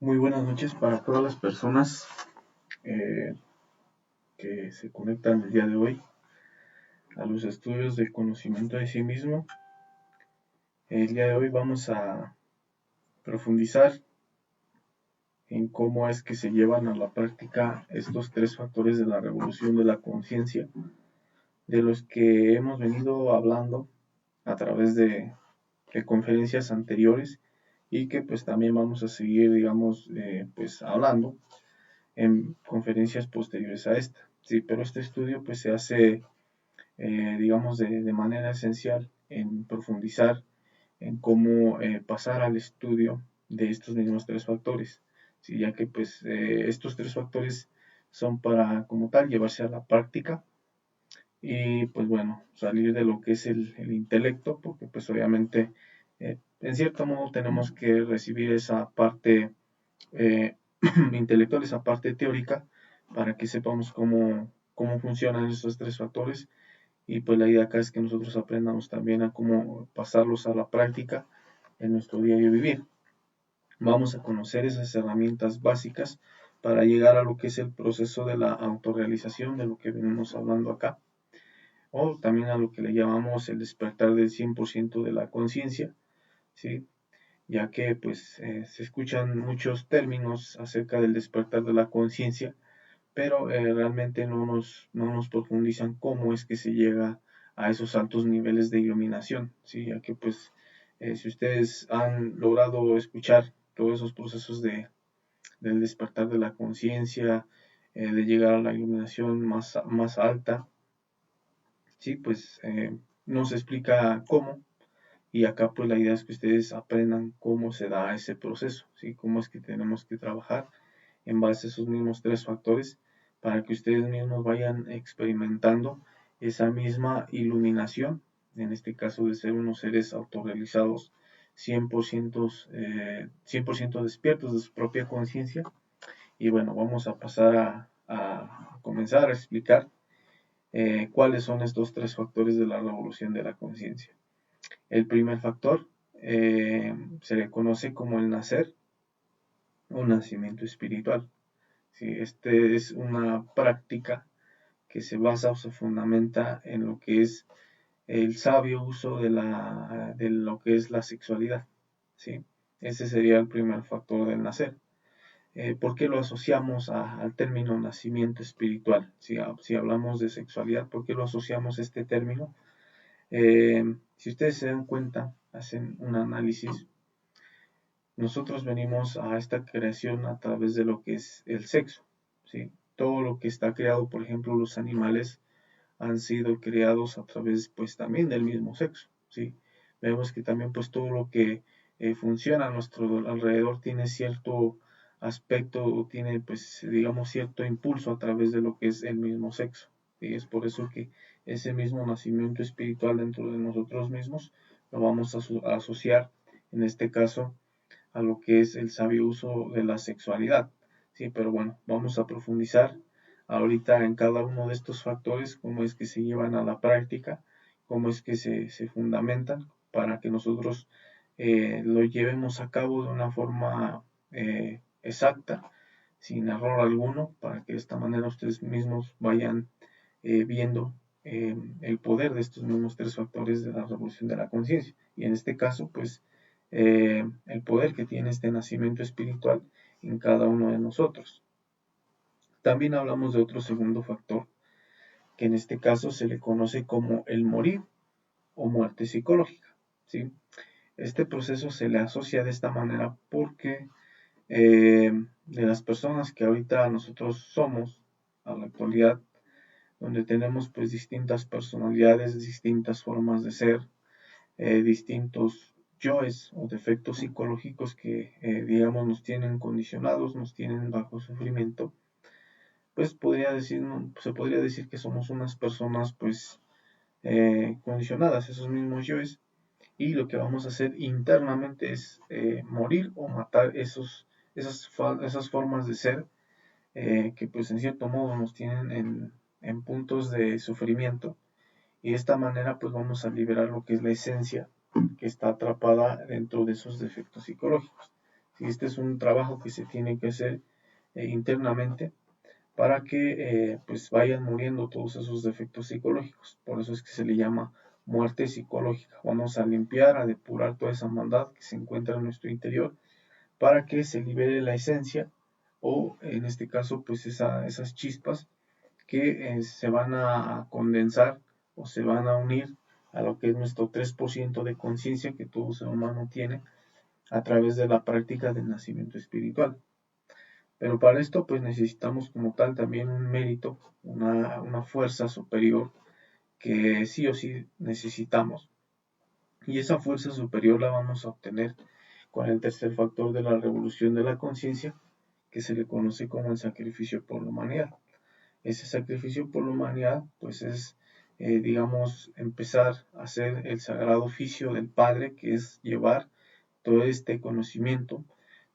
Muy buenas noches para todas las personas eh, que se conectan el día de hoy a los estudios del conocimiento de sí mismo. El día de hoy vamos a profundizar en cómo es que se llevan a la práctica estos tres factores de la revolución de la conciencia, de los que hemos venido hablando a través de conferencias anteriores y que pues también vamos a seguir, digamos, pues hablando en conferencias posteriores a esta. Sí, pero este estudio pues se hace, digamos, de manera esencial en profundizar en cómo pasar al estudio de estos mismos tres factores, ¿sí? Ya que pues estos tres factores son para como tal llevarse a la práctica y pues bueno, salir de lo que es el intelecto, porque pues obviamente en cierto modo tenemos que recibir esa parte eh, intelectual, esa parte teórica, para que sepamos cómo funcionan esos tres factores. Y pues la idea acá es que nosotros aprendamos también a cómo pasarlos a la práctica en nuestro diario vivir. Vamos a conocer esas herramientas básicas para llegar a lo que es el proceso de la autorrealización, de lo que venimos hablando acá, o también a lo que le llamamos el despertar del 100% de la conciencia, ¿sí? Ya que pues se escuchan muchos términos acerca del despertar de la conciencia, pero realmente no nos profundizan cómo es que se llega a esos altos niveles de iluminación, ¿sí? Ya que pues si ustedes han logrado escuchar todos esos procesos del despertar de la conciencia, de llegar a la iluminación más alta, ¿sí? Pues no se explica cómo, y acá pues la idea es que ustedes aprendan cómo se da ese proceso, ¿sí? Cómo es que tenemos que trabajar en base a esos mismos tres factores para que ustedes mismos vayan experimentando esa misma iluminación, en este caso de ser unos seres autorrealizados, 100%, 100% despiertos de su propia conciencia. Y bueno, vamos a pasar a comenzar a explicar cuáles son estos tres factores de la revolución de la conciencia. El primer factor se le conoce como el nacer o nacimiento espiritual. Sí, este es una práctica que se basa o se fundamenta en lo que es el sabio uso de lo que es la sexualidad. ¿Sí? Ese sería el primer factor del nacer. ¿Por qué lo asociamos al término nacimiento espiritual? Si hablamos de sexualidad, ¿por qué lo asociamos a este término? Si ustedes se dan cuenta, hacen un análisis, nosotros venimos a esta creación a través de lo que es el sexo, ¿sí? Todo lo que está creado, por ejemplo, los animales han sido creados a través, pues, también del mismo sexo, ¿sí? Vemos que también, pues, todo lo que funciona a nuestro alrededor tiene cierto aspecto o tiene, pues, digamos, cierto impulso a través de lo que es el mismo sexo, y es por eso que ese mismo nacimiento espiritual dentro de nosotros mismos lo vamos a asociar, en este caso, a lo que es el sabio uso de la sexualidad. Sí, pero bueno, vamos a profundizar ahorita en cada uno de estos factores, cómo es que se llevan a la práctica, cómo es que se fundamentan para que nosotros lo llevemos a cabo de una forma exacta, sin error alguno, para que de esta manera ustedes mismos vayan viendo el poder de estos mismos tres factores de la revolución de la conciencia. Y en este caso, pues, el poder que tiene este nacimiento espiritual en cada uno de nosotros. También hablamos de otro segundo factor, que en este caso se le conoce como el morir o muerte psicológica, ¿sí? Este proceso se le asocia de esta manera porque de las personas que ahorita nosotros somos, a la actualidad, donde tenemos pues distintas personalidades, distintas formas de ser, distintos yoes o defectos psicológicos que digamos nos tienen condicionados, nos tienen bajo sufrimiento, pues se podría decir que somos unas personas pues condicionadas, esos mismos yoes, y lo que vamos a hacer internamente es morir o matar esas formas de ser que pues en cierto modo nos tienen en puntos de sufrimiento, y de esta manera pues vamos a liberar lo que es la esencia que está atrapada dentro de esos defectos psicológicos. Si este es un trabajo que se tiene que hacer internamente para que pues vayan muriendo todos esos defectos psicológicos. Por eso es que se le llama muerte psicológica. Vamos a limpiar, a depurar toda esa maldad que se encuentra en nuestro interior para que se libere la esencia o en este caso pues esas chispas que se van a condensar o se van a unir a lo que es nuestro 3% de conciencia que todo ser humano tiene a través de la práctica del nacimiento espiritual. Pero para esto pues necesitamos como tal también un mérito, una fuerza superior que sí o sí necesitamos. Y esa fuerza superior la vamos a obtener con el tercer factor de la revolución de la conciencia, que se le conoce como el sacrificio por la humanidad. Ese sacrificio por la humanidad pues es, digamos, empezar a hacer el sagrado oficio del Padre, que es llevar todo este conocimiento,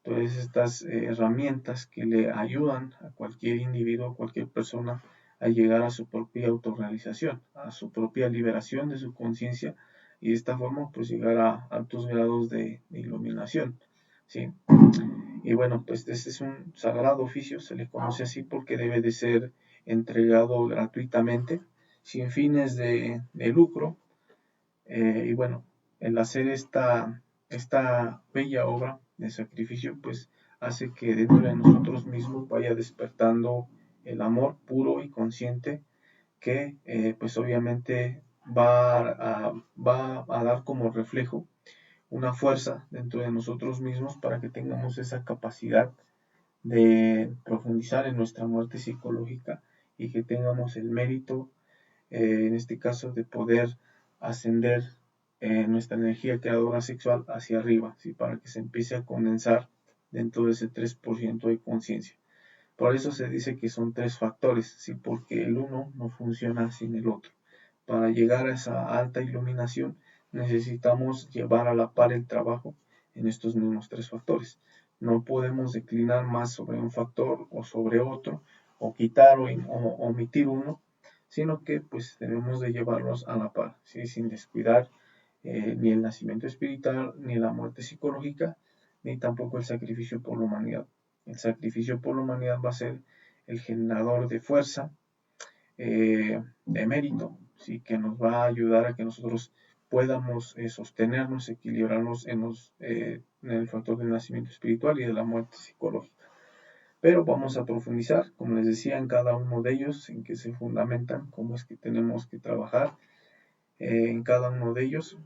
todas estas herramientas que le ayudan a cualquier individuo, a cualquier persona a llegar a su propia autorrealización, a su propia liberación de su conciencia y de esta forma pues llegar a altos grados de iluminación, ¿sí? Y bueno, pues este es un sagrado oficio, se le conoce así porque debe de ser entregado gratuitamente, sin fines de lucro, y bueno, el hacer esta bella obra de sacrificio, pues hace que dentro de nosotros mismos vaya despertando el amor puro y consciente que pues obviamente va a dar como reflejo una fuerza dentro de nosotros mismos para que tengamos esa capacidad de profundizar en nuestra muerte psicológica y que tengamos el mérito, en este caso, de poder ascender nuestra energía creadora sexual hacia arriba, ¿sí? Para que se empiece a condensar dentro de ese 3% de conciencia. Por eso se dice que son tres factores, ¿sí? Porque el uno no funciona sin el otro. Para llegar a esa alta iluminación necesitamos llevar a la par el trabajo en estos mismos tres factores. No podemos declinar más sobre un factor o sobre otro, o quitar o omitir uno, sino que pues debemos de llevarlos a la par, ¿sí? Sin descuidar ni el nacimiento espiritual, ni la muerte psicológica, ni tampoco el sacrificio por la humanidad. El sacrificio por la humanidad va a ser el generador de fuerza, de mérito, ¿sí? Que nos va a ayudar a que nosotros podamos sostenernos, equilibrarnos en el factor del nacimiento espiritual y de la muerte psicológica. Pero vamos a profundizar, como les decía, en cada uno de ellos, en qué se fundamentan, cómo es que tenemos que trabajar en cada uno de ellos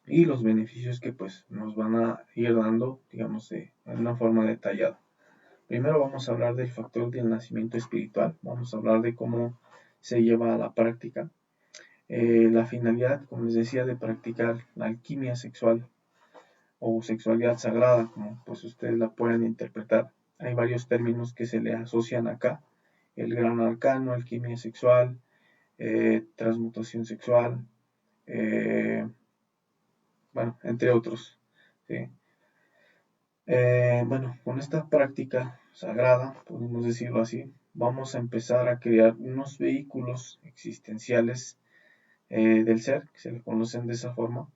y los beneficios que pues nos van a ir dando, digamos, en una forma detallada. Primero vamos a hablar del factor del nacimiento espiritual, vamos a hablar de cómo se lleva a la práctica. La finalidad, como les decía, de practicar la alquimia sexual o sexualidad sagrada, como pues ustedes la pueden interpretar. Hay varios términos que se le asocian acá: el gran arcano, alquimia sexual, transmutación sexual, bueno, entre otros, ¿sí? Bueno, con esta práctica sagrada, podemos decirlo así, vamos a empezar a crear unos vehículos existenciales del ser, que se le conocen de esa forma,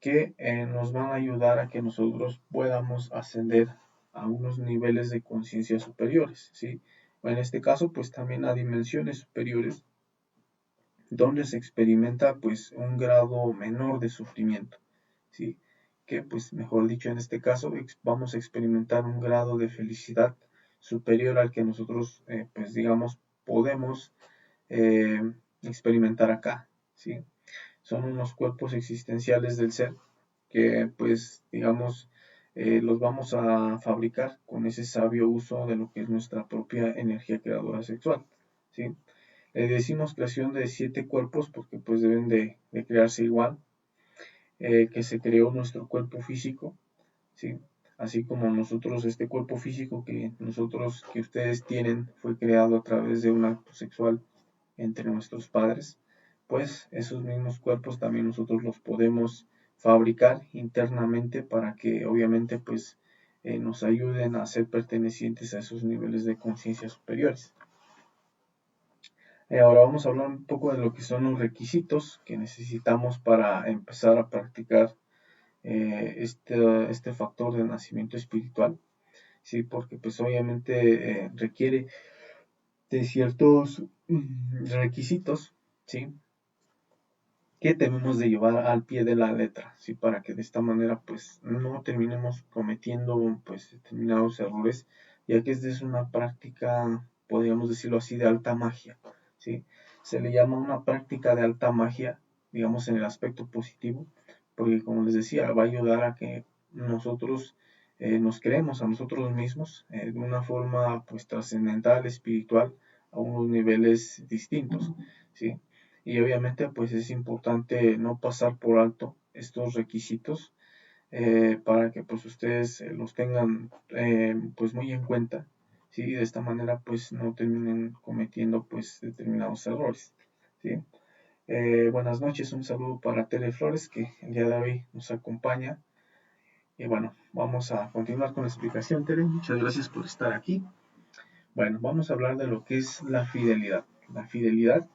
que nos van a ayudar a que nosotros podamos ascender a unos niveles de conciencia superiores, ¿sí? En este caso, pues también a dimensiones superiores, donde se experimenta pues un grado menor de sufrimiento, ¿sí? Que pues mejor dicho en este caso vamos a experimentar un grado de felicidad superior al que nosotros pues digamos podemos experimentar acá, ¿sí? Son unos cuerpos existenciales del ser que pues digamos los vamos a fabricar con ese sabio uso de lo que es nuestra propia energía creadora sexual, ¿sí? Le decimos creación de 7 cuerpos porque pues deben de crearse igual, que se creó nuestro cuerpo físico, ¿sí? Así como nosotros, este cuerpo físico que ustedes tienen, fue creado a través de un acto sexual entre nuestros padres, pues esos mismos cuerpos también nosotros los podemos fabricar internamente para que obviamente pues nos ayuden a ser pertenecientes a esos niveles de conciencia superiores. Ahora vamos a hablar un poco de lo que son los requisitos que necesitamos para empezar a practicar este factor de nacimiento espiritual, ¿sí? Porque pues obviamente requiere de ciertos requisitos, ¿sí? Que debemos de llevar al pie de la letra, ¿sí? Para que de esta manera pues no terminemos cometiendo pues determinados errores, ya que esta es una práctica, podríamos decirlo así, de alta magia, ¿sí? Se le llama una práctica de alta magia, digamos en el aspecto positivo, porque como les decía, va a ayudar a que nosotros nos creemos a nosotros mismos de una forma pues trascendental, espiritual, a unos niveles distintos, ¿sí? Y obviamente pues es importante no pasar por alto estos requisitos para que pues ustedes los tengan pues muy en cuenta, ¿sí? De esta manera pues no terminen cometiendo pues determinados errores, ¿sí? Buenas noches, un saludo para Tere Flores que el día de hoy nos acompaña. Y bueno, vamos a continuar con la explicación, Tere. Muchas gracias por estar aquí. Bueno, vamos a hablar de lo que es la fidelidad. La fidelidad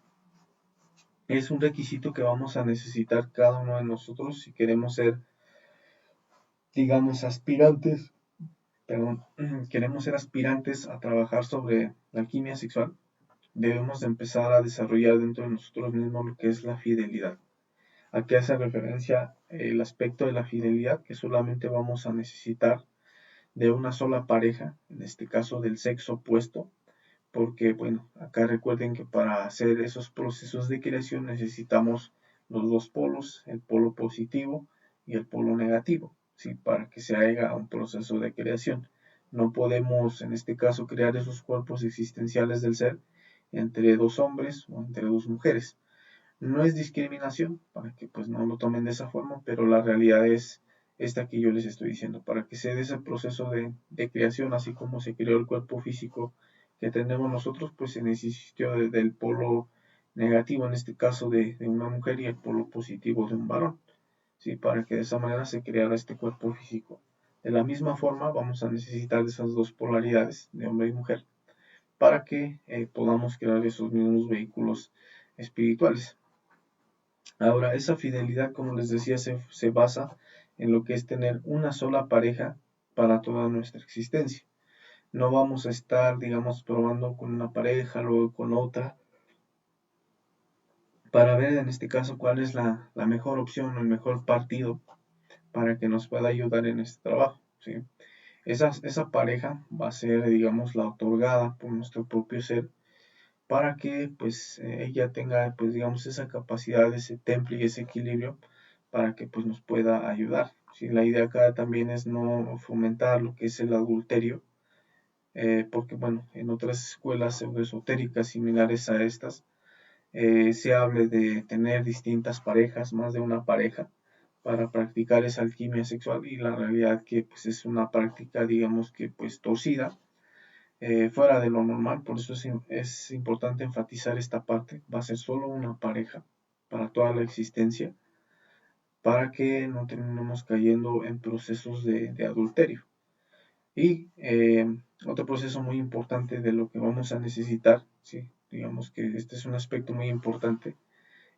es un requisito que vamos a necesitar cada uno de nosotros si queremos ser, digamos, aspirantes, perdón, queremos ser aspirantes a trabajar sobre la alquimia sexual, debemos de empezar a desarrollar dentro de nosotros mismos lo que es la fidelidad. ¿A qué hace referencia el aspecto de la fidelidad? Que solamente vamos a necesitar de una sola pareja, en este caso del sexo opuesto, porque bueno, acá recuerden que para hacer esos procesos de creación necesitamos los dos polos, el polo positivo y el polo negativo, ¿sí? Para que se haga un proceso de creación. No podemos en este caso crear esos cuerpos existenciales del ser entre dos hombres o entre dos mujeres. No es discriminación, para que pues no lo tomen de esa forma, pero la realidad es esta que yo les estoy diciendo. Para que se dé ese proceso de creación, así como se creó el cuerpo físico que tenemos nosotros, pues se necesitó del polo negativo, en este caso de una mujer, y el polo positivo de un varón, ¿sí? Para que de esa manera se creara este cuerpo físico. De la misma forma, vamos a necesitar de esas dos polaridades, de hombre y mujer, para que podamos crear esos mismos vehículos espirituales. Ahora, esa fidelidad, como les decía, se basa en lo que es tener una sola pareja para toda nuestra existencia. No vamos a estar, digamos, probando con una pareja, luego con otra, para ver en este caso cuál es la mejor opción o el mejor partido para que nos pueda ayudar en este trabajo, ¿sí? Esa pareja va a ser, digamos, la otorgada por nuestro propio ser para que pues ella tenga pues digamos esa capacidad, ese temple y ese equilibrio para que pues nos pueda ayudar. ¿Sí? La idea acá también es no fomentar lo que es el adulterio, porque bueno, en otras escuelas pseudoesotéricas similares a estas, se hable de tener distintas parejas, más de una pareja, para practicar esa alquimia sexual y la realidad que pues es una práctica digamos que pues torcida, fuera de lo normal, por eso es importante enfatizar esta parte, va a ser solo una pareja para toda la existencia, para que no terminemos cayendo en procesos de adulterio. Y otro proceso muy importante de lo que vamos a necesitar, ¿sí? Digamos que este es un aspecto muy importante,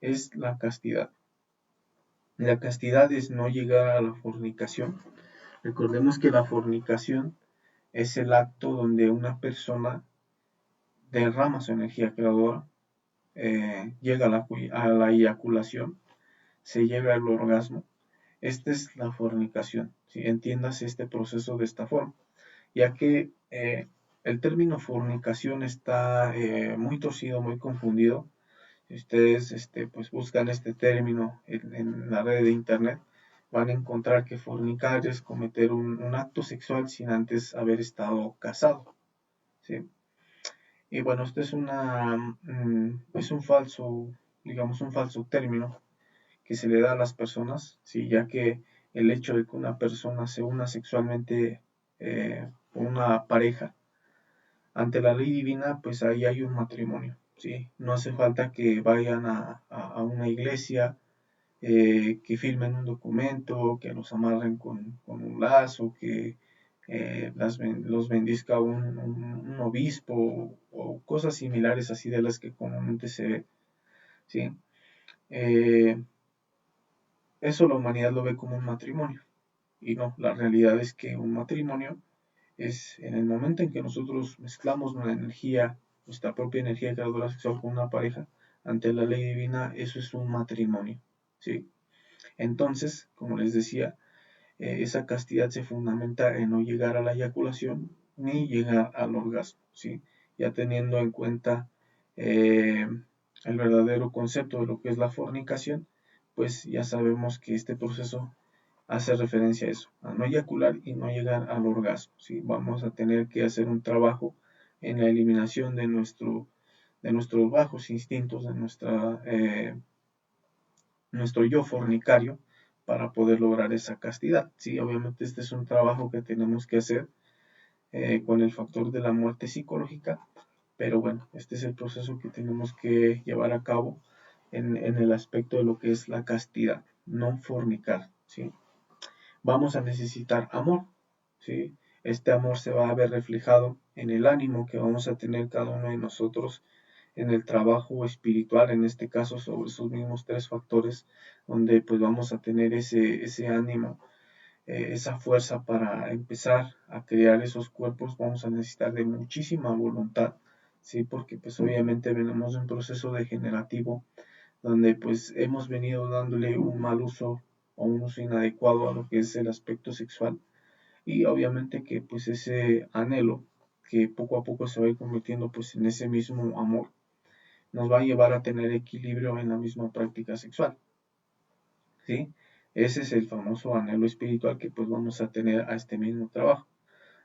es la castidad. La castidad es no llegar a la fornicación. Recordemos que la fornicación es el acto donde una persona derrama su energía creadora, llega a la eyaculación, se llega al orgasmo. Esta es la fornicación, ¿sí? Entiendas este proceso de esta forma, ya que el término fornicación está muy torcido, muy confundido. Si ustedes pues buscan este término en la red de internet, van a encontrar que fornicar es cometer un acto sexual sin antes haber estado casado, ¿sí? Y bueno, esto es un falso, digamos, un falso término que se le da a las personas, ¿sí? Ya que el hecho de que una persona se una sexualmente con una pareja, ante la ley divina, pues ahí hay un matrimonio, ¿sí? No hace falta que vayan a una iglesia, que firmen un documento, que los amarren con un lazo, que los bendizca un obispo o cosas similares así de las que comúnmente se ve, ¿sí? Eh, eso la humanidad lo ve como un matrimonio. Y no, la realidad es que un matrimonio es en el momento en que nosotros mezclamos la energía, nuestra propia energía creadora sexual con una pareja, ante la ley divina, eso es un matrimonio, ¿sí? Entonces, como les decía, esa castidad se fundamenta en no llegar a la eyaculación ni llegar al orgasmo, ¿sí? Ya teniendo en cuenta eh, el verdadero concepto de lo que es la fornicación, pues ya sabemos que este proceso hace referencia a eso, a no eyacular y no llegar al orgasmo, ¿sí? Vamos a tener que hacer un trabajo en la eliminación de nuestros bajos instintos, de nuestro yo fornicario, para poder lograr esa castidad. Sí, obviamente este es un trabajo que tenemos que hacer con el factor de la muerte psicológica, pero bueno, este es el proceso que tenemos que llevar a cabo en el aspecto de lo que es la castidad, no fornicar, ¿sí? Vamos a necesitar amor, ¿sí? Este amor se va a ver reflejado en el ánimo que vamos a tener cada uno de nosotros en el trabajo espiritual, en este caso sobre esos mismos tres factores, donde pues vamos a tener ese ánimo, esa fuerza para empezar a crear esos cuerpos. Vamos a necesitar de muchísima voluntad, ¿sí? Porque pues obviamente venimos de un proceso degenerativo donde pues hemos venido dándole un mal uso o un uso inadecuado a lo que es el aspecto sexual, y obviamente que pues ese anhelo que poco a poco se va a ir convirtiendo pues en ese mismo amor nos va a llevar a tener equilibrio en la misma práctica sexual, ¿sí? Ese es el famoso anhelo espiritual que pues vamos a tener a este mismo trabajo.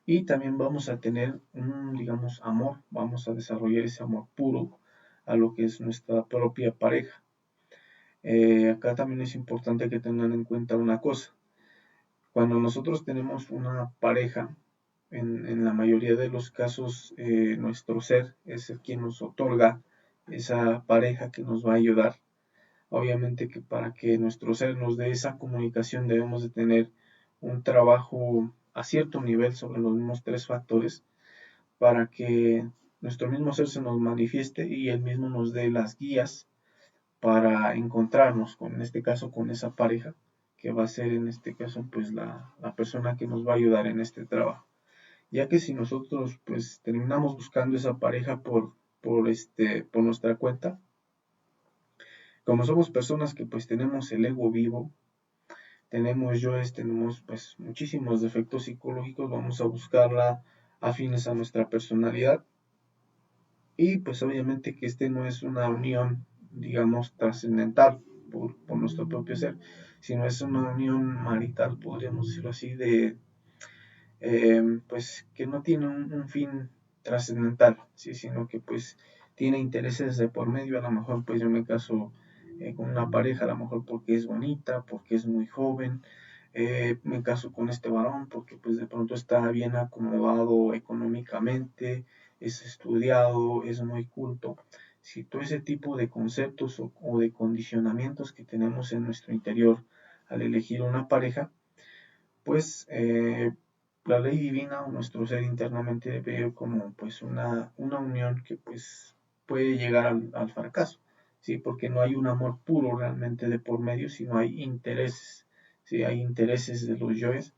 Y también vamos a tener un, digamos, amor, vamos a desarrollar ese amor puro a lo que es nuestra propia pareja. Acá también es importante que tengan en cuenta una cosa. Cuando nosotros tenemos una pareja, en la mayoría de los casos, nuestro ser es el quien nos otorga esa pareja que nos va a ayudar. Obviamente que para que nuestro ser nos dé esa comunicación debemos de tener un trabajo a cierto nivel sobre los mismos tres factores para que nuestro mismo ser se nos manifieste y él mismo nos dé las guías para encontrarnos con, en este caso, con esa pareja que va a ser en este caso pues la persona que nos va a ayudar en este trabajo. Ya que si nosotros pues terminamos buscando esa pareja por nuestra cuenta, como somos personas que pues tenemos el ego vivo, tenemos yoes, tenemos pues muchísimos defectos psicológicos, vamos a buscarla afines a nuestra personalidad, y pues obviamente que este no es una unión, digamos, trascendental por nuestro propio ser, sino es una unión marital, podríamos decirlo así, pues que no tiene un fin trascendental, ¿sí? Sino que pues tiene intereses de por medio. A lo mejor pues yo me caso con una pareja, a lo mejor porque es bonita, porque es muy joven, me caso con este varón porque pues de pronto está bien acomodado económicamente, es estudiado, es muy culto. Si todo ese tipo de conceptos o de condicionamientos que tenemos en nuestro interior al elegir una pareja, pues la ley divina o nuestro ser internamente ve como pues una unión que pues puede llegar al fracaso, ¿sí? Porque no hay un amor puro realmente de por medio, sino hay intereses, ¿sí? Hay intereses de los yoes,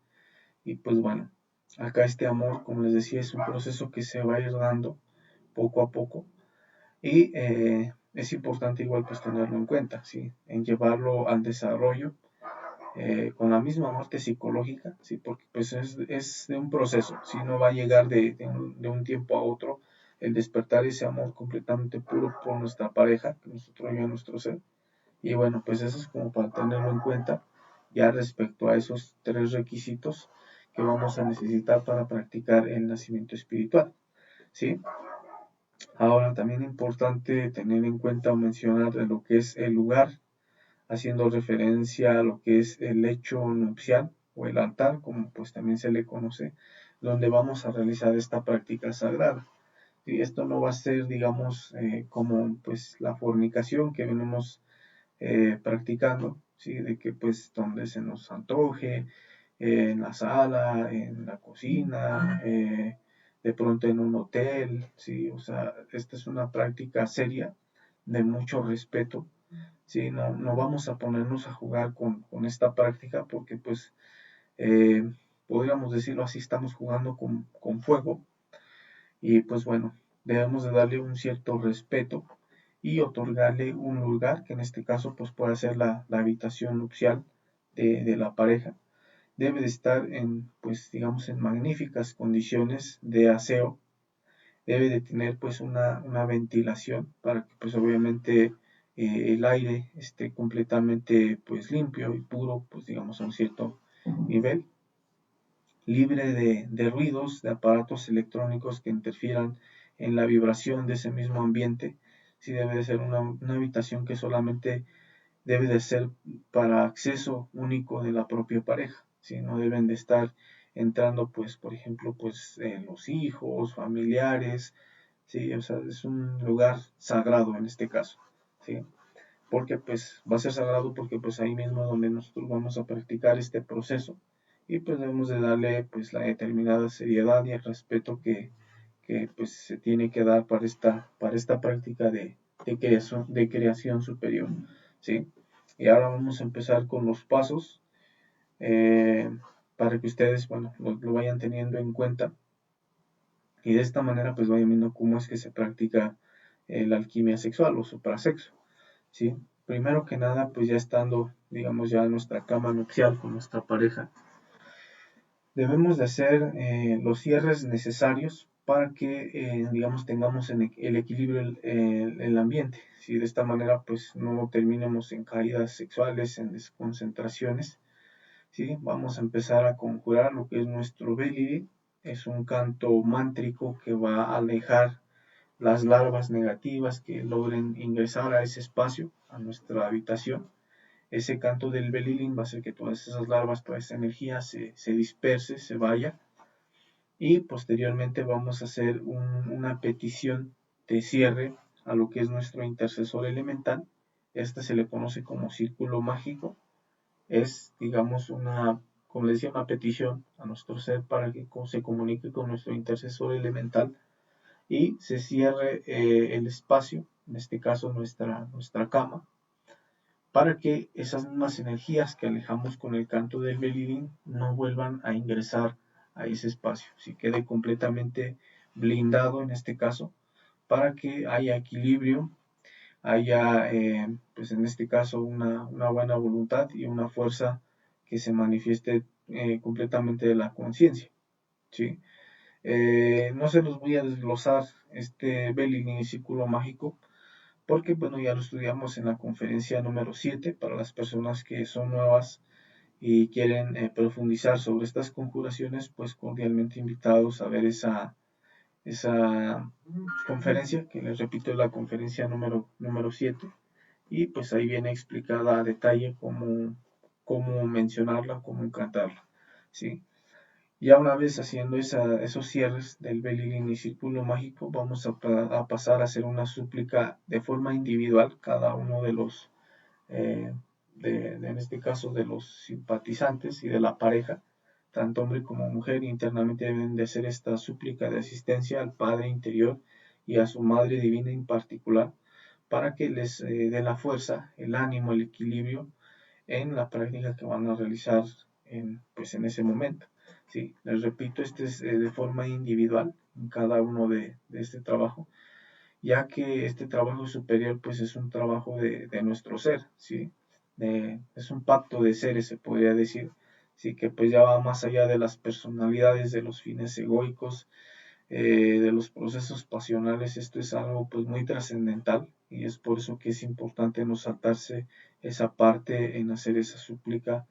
y pues bueno, acá este amor, como les decía, es un proceso que se va a ir dando poco a poco, y es importante igual pues tenerlo en cuenta, ¿sí? En llevarlo al desarrollo con la misma muerte psicológica, ¿sí? Porque pues es de un proceso, ¿sí? No va a llegar de un tiempo a otro el despertar ese amor completamente puro por nuestra pareja, que nosotros y nuestro ser. Y bueno, pues eso es como para tenerlo en cuenta ya respecto a esos tres requisitos que vamos a necesitar para practicar el nacimiento espiritual, ¿sí? Ahora también es importante tener en cuenta o mencionar de lo que es el lugar, haciendo referencia a lo que es el lecho nupcial o el altar, como pues también se le conoce, donde vamos a realizar esta práctica sagrada. Y esto no va a ser, digamos, como pues la fornicación que venimos practicando, ¿sí? De que pues donde se nos antoje, en la sala, en la cocina, de pronto en un hotel, ¿sí? O sea, esta es una práctica seria, de mucho respeto, ¿sí? No vamos a ponernos a jugar con esta práctica porque pues podríamos decirlo así, estamos jugando con fuego y pues bueno, debemos de darle un cierto respeto y otorgarle un lugar, que en este caso pues puede ser la habitación nupcial de la pareja. Debe de estar en, pues digamos, en magníficas condiciones de aseo. Debe de tener pues una ventilación para que pues obviamente el aire esté completamente pues limpio y puro, pues digamos a un cierto nivel, libre de ruidos, de aparatos electrónicos que interfieran en la vibración de ese mismo ambiente. Sí debe de ser una habitación que solamente debe de ser para acceso único de la propia pareja. ¿Sí? No deben de estar entrando, pues, por ejemplo, pues, los hijos, familiares. ¿Sí? O sea, es un lugar sagrado en este caso. ¿Sí? Porque pues va a ser sagrado porque pues ahí mismo donde nosotros vamos a practicar este proceso y pues debemos de darle pues la determinada seriedad y el respeto que pues se tiene que dar para esta práctica de creación superior, ¿sí? Y ahora vamos a empezar con los pasos eh, para que ustedes, bueno, lo vayan teniendo en cuenta y de esta manera pues vayan viendo cómo es que se practica la alquimia sexual o suprasexo. ¿Sí? Primero que nada, pues ya estando, digamos, ya en nuestra cama nupcial con nuestra pareja, debemos de hacer los cierres necesarios para que, digamos, tengamos el equilibrio el ambiente. ¿Sí? De esta manera, pues no terminemos en caídas sexuales, en desconcentraciones. ¿Sí? Vamos a empezar a conjurar lo que es nuestro Belidi. Es un canto mántrico que va a alejar las larvas negativas que logren ingresar a ese espacio, a nuestra habitación. Ese canto del belilín va a hacer que todas esas larvas, toda esa energía se disperse, se vaya. Y posteriormente vamos a hacer una petición de cierre a lo que es nuestro intercesor elemental. Este se le conoce como círculo mágico. Es, digamos, como les decía, una petición a nuestro ser para que se comunique con nuestro intercesor elemental y se cierre el espacio, en este caso nuestra cama, para que esas mismas energías que alejamos con el canto del belidín no vuelvan a ingresar a ese espacio, si quede completamente blindado en este caso, para que haya equilibrio, haya, pues en este caso, una buena voluntad y una fuerza que se manifieste completamente de la conciencia, ¿sí? No se los voy a desglosar este Belini círculo mágico porque bueno, ya lo estudiamos en la conferencia número 7 para las personas que son nuevas y quieren profundizar sobre estas conjuraciones, pues cordialmente invitados a ver esa conferencia, que les repito es la conferencia número 7 y pues ahí viene explicada a detalle cómo mencionarla, cómo cantarla, ¿sí? Ya una vez haciendo esos cierres del Belilín y Círculo Mágico, vamos a pasar a hacer una súplica de forma individual, cada uno de los, en este caso, de los simpatizantes y de la pareja, tanto hombre como mujer, internamente deben de hacer esta súplica de asistencia al Padre interior y a su Madre Divina en particular, para que les dé la fuerza, el ánimo, el equilibrio en la práctica que van a realizar pues en ese momento. ¿Sí? Les repito, este es de forma individual en cada uno de este trabajo, ya que este trabajo superior pues es un trabajo de nuestro ser, ¿sí? Es un pacto de seres, se podría decir, ¿sí? Que pues ya va más allá de las personalidades, de los fines egoicos, de los procesos pasionales. Esto es algo pues muy trascendental y es por eso que es importante no saltarse esa parte en hacer esa súplica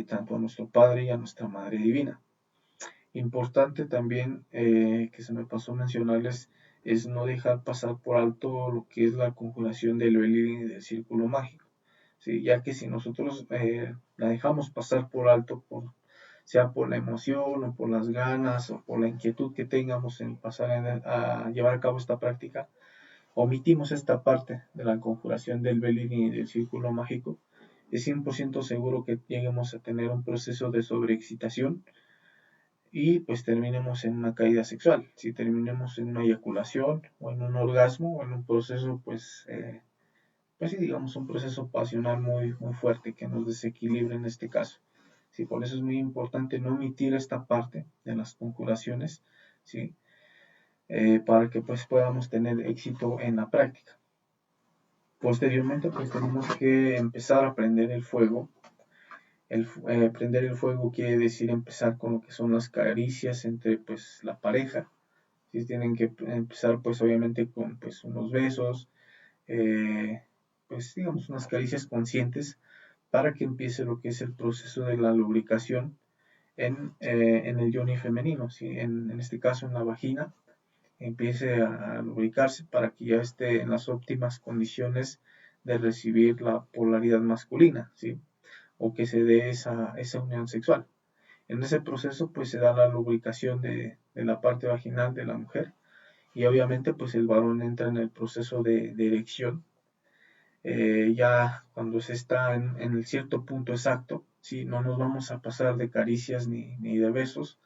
tanto a nuestro Padre y a nuestra Madre Divina. Importante también que se me pasó mencionarles es no dejar pasar por alto lo que es la conjuración del Belín y del círculo mágico, ¿sí? Ya que si nosotros la dejamos pasar por alto, sea por la emoción o por las ganas o por la inquietud que tengamos en pasar a llevar a cabo esta práctica, omitimos esta parte de la conjuración del Belín y del círculo mágico, es 100% seguro que lleguemos a tener un proceso de sobreexcitación y pues terminemos en una caída sexual. Si terminemos en una eyaculación o en un orgasmo o en un proceso pues pues sí, digamos, un proceso pasional muy, muy fuerte que nos desequilibra en este caso. Sí, por eso es muy importante no omitir esta parte de las conjuraciones, ¿sí? Para que pues podamos tener éxito en la práctica. Posteriormente pues tenemos que empezar a prender el fuego. Prender el fuego quiere decir empezar con lo que son las caricias entre pues la pareja. ¿Sí? Tienen que empezar pues obviamente con pues unos besos, pues digamos unas caricias conscientes para que empiece lo que es el proceso de la lubricación en el yoni femenino, ¿sí? En este caso en la vagina, empiece a lubricarse para que ya esté en las óptimas condiciones de recibir la polaridad masculina, ¿sí? O que se dé esa unión sexual. En ese proceso pues se da la lubricación de la parte vaginal de la mujer y obviamente pues el varón entra en el proceso de erección. Ya cuando se está en el cierto punto exacto, ¿sí? No nos vamos a pasar de caricias ni de besos,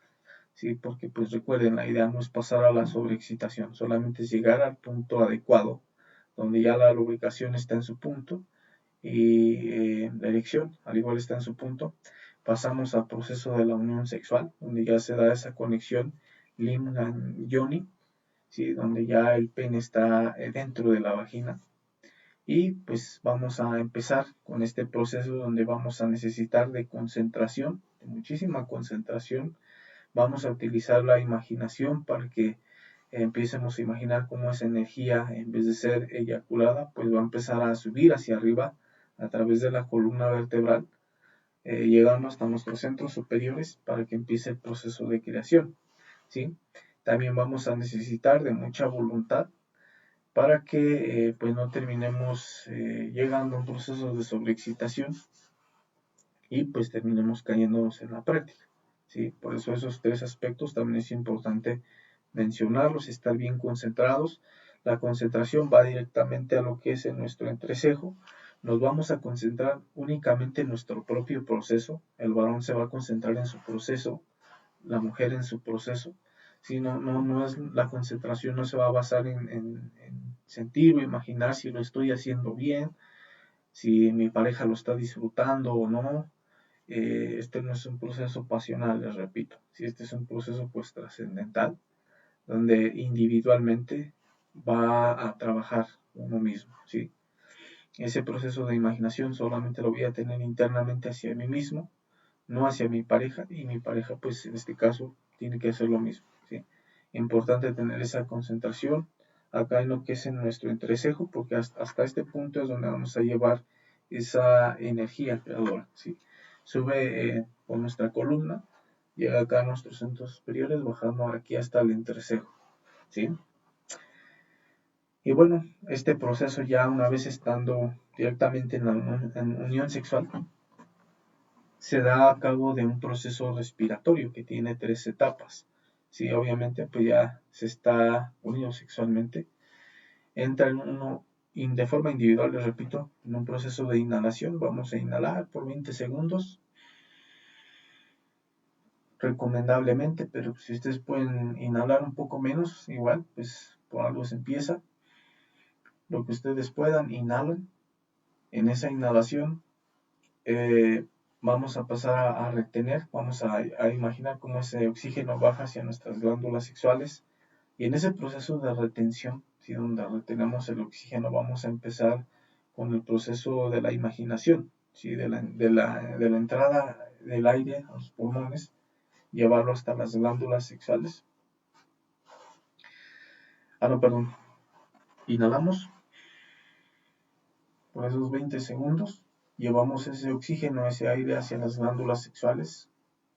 ¿sí? Porque pues recuerden, la idea no es pasar a la sobreexcitación, solamente es llegar al punto adecuado, donde ya la lubricación está en su punto y la erección al igual está en su punto. Pasamos al proceso de la unión sexual, donde ya se da esa conexión lim-yoni, ¿sí? Donde ya el pene está dentro de la vagina. Y pues vamos a empezar con este proceso donde vamos a necesitar de concentración, de muchísima concentración. Vamos a utilizar la imaginación para que empiecemos a imaginar cómo esa energía, en vez de ser eyaculada, pues va a empezar a subir hacia arriba a través de la columna vertebral, llegando hasta nuestros centros superiores para que empiece el proceso de creación, ¿sí? También vamos a necesitar de mucha voluntad para que pues no terminemos llegando a un proceso de sobreexcitación y pues terminemos cayéndonos en la práctica, ¿sí? Por eso esos tres aspectos también es importante mencionarlos, estar bien concentrados. La concentración va directamente a lo que es en nuestro entrecejo. Nos vamos a concentrar únicamente en nuestro propio proceso. El varón se va a concentrar en su proceso, la mujer en su proceso. Si no es la concentración, no se va a basar en sentir o imaginar si lo estoy haciendo bien, si mi pareja lo está disfrutando o no. Este no es un proceso pasional, les repito. Si este es un proceso pues trascendental, donde individualmente va a trabajar uno mismo, ¿sí? Ese proceso de imaginación solamente lo voy a tener internamente hacia mí mismo, no hacia mi pareja, y mi pareja pues en este caso tiene que hacer lo mismo, ¿sí? Importante tener esa concentración acá en lo que es en nuestro entrecejo, porque hasta este punto es donde vamos a llevar esa energía creadora, ¿sí? Sube por nuestra columna, llega acá a nuestros centros superiores, bajando aquí hasta el entrecejo, ¿sí? Y bueno, este proceso ya una vez estando directamente en la unión sexual, se da a cabo de un proceso respiratorio que tiene 3 etapas. Sí, obviamente pues ya se está unido sexualmente, entra en uno de forma individual, les repito, en un proceso de inhalación. Vamos a inhalar por 20 segundos, recomendablemente, pero si ustedes pueden inhalar un poco menos, igual, pues por algo se empieza. Lo que ustedes puedan, inhalan. En esa inhalación vamos a pasar a retener, vamos a imaginar cómo ese oxígeno baja hacia nuestras glándulas sexuales y en ese proceso de retención, ¿sí? Donde retenemos el oxígeno, vamos a empezar con el proceso de la imaginación, ¿sí? De la entrada del aire a los pulmones, llevarlo hasta las glándulas sexuales. No, perdón. Inhalamos por esos 20 segundos, llevamos ese oxígeno, ese aire hacia las glándulas sexuales,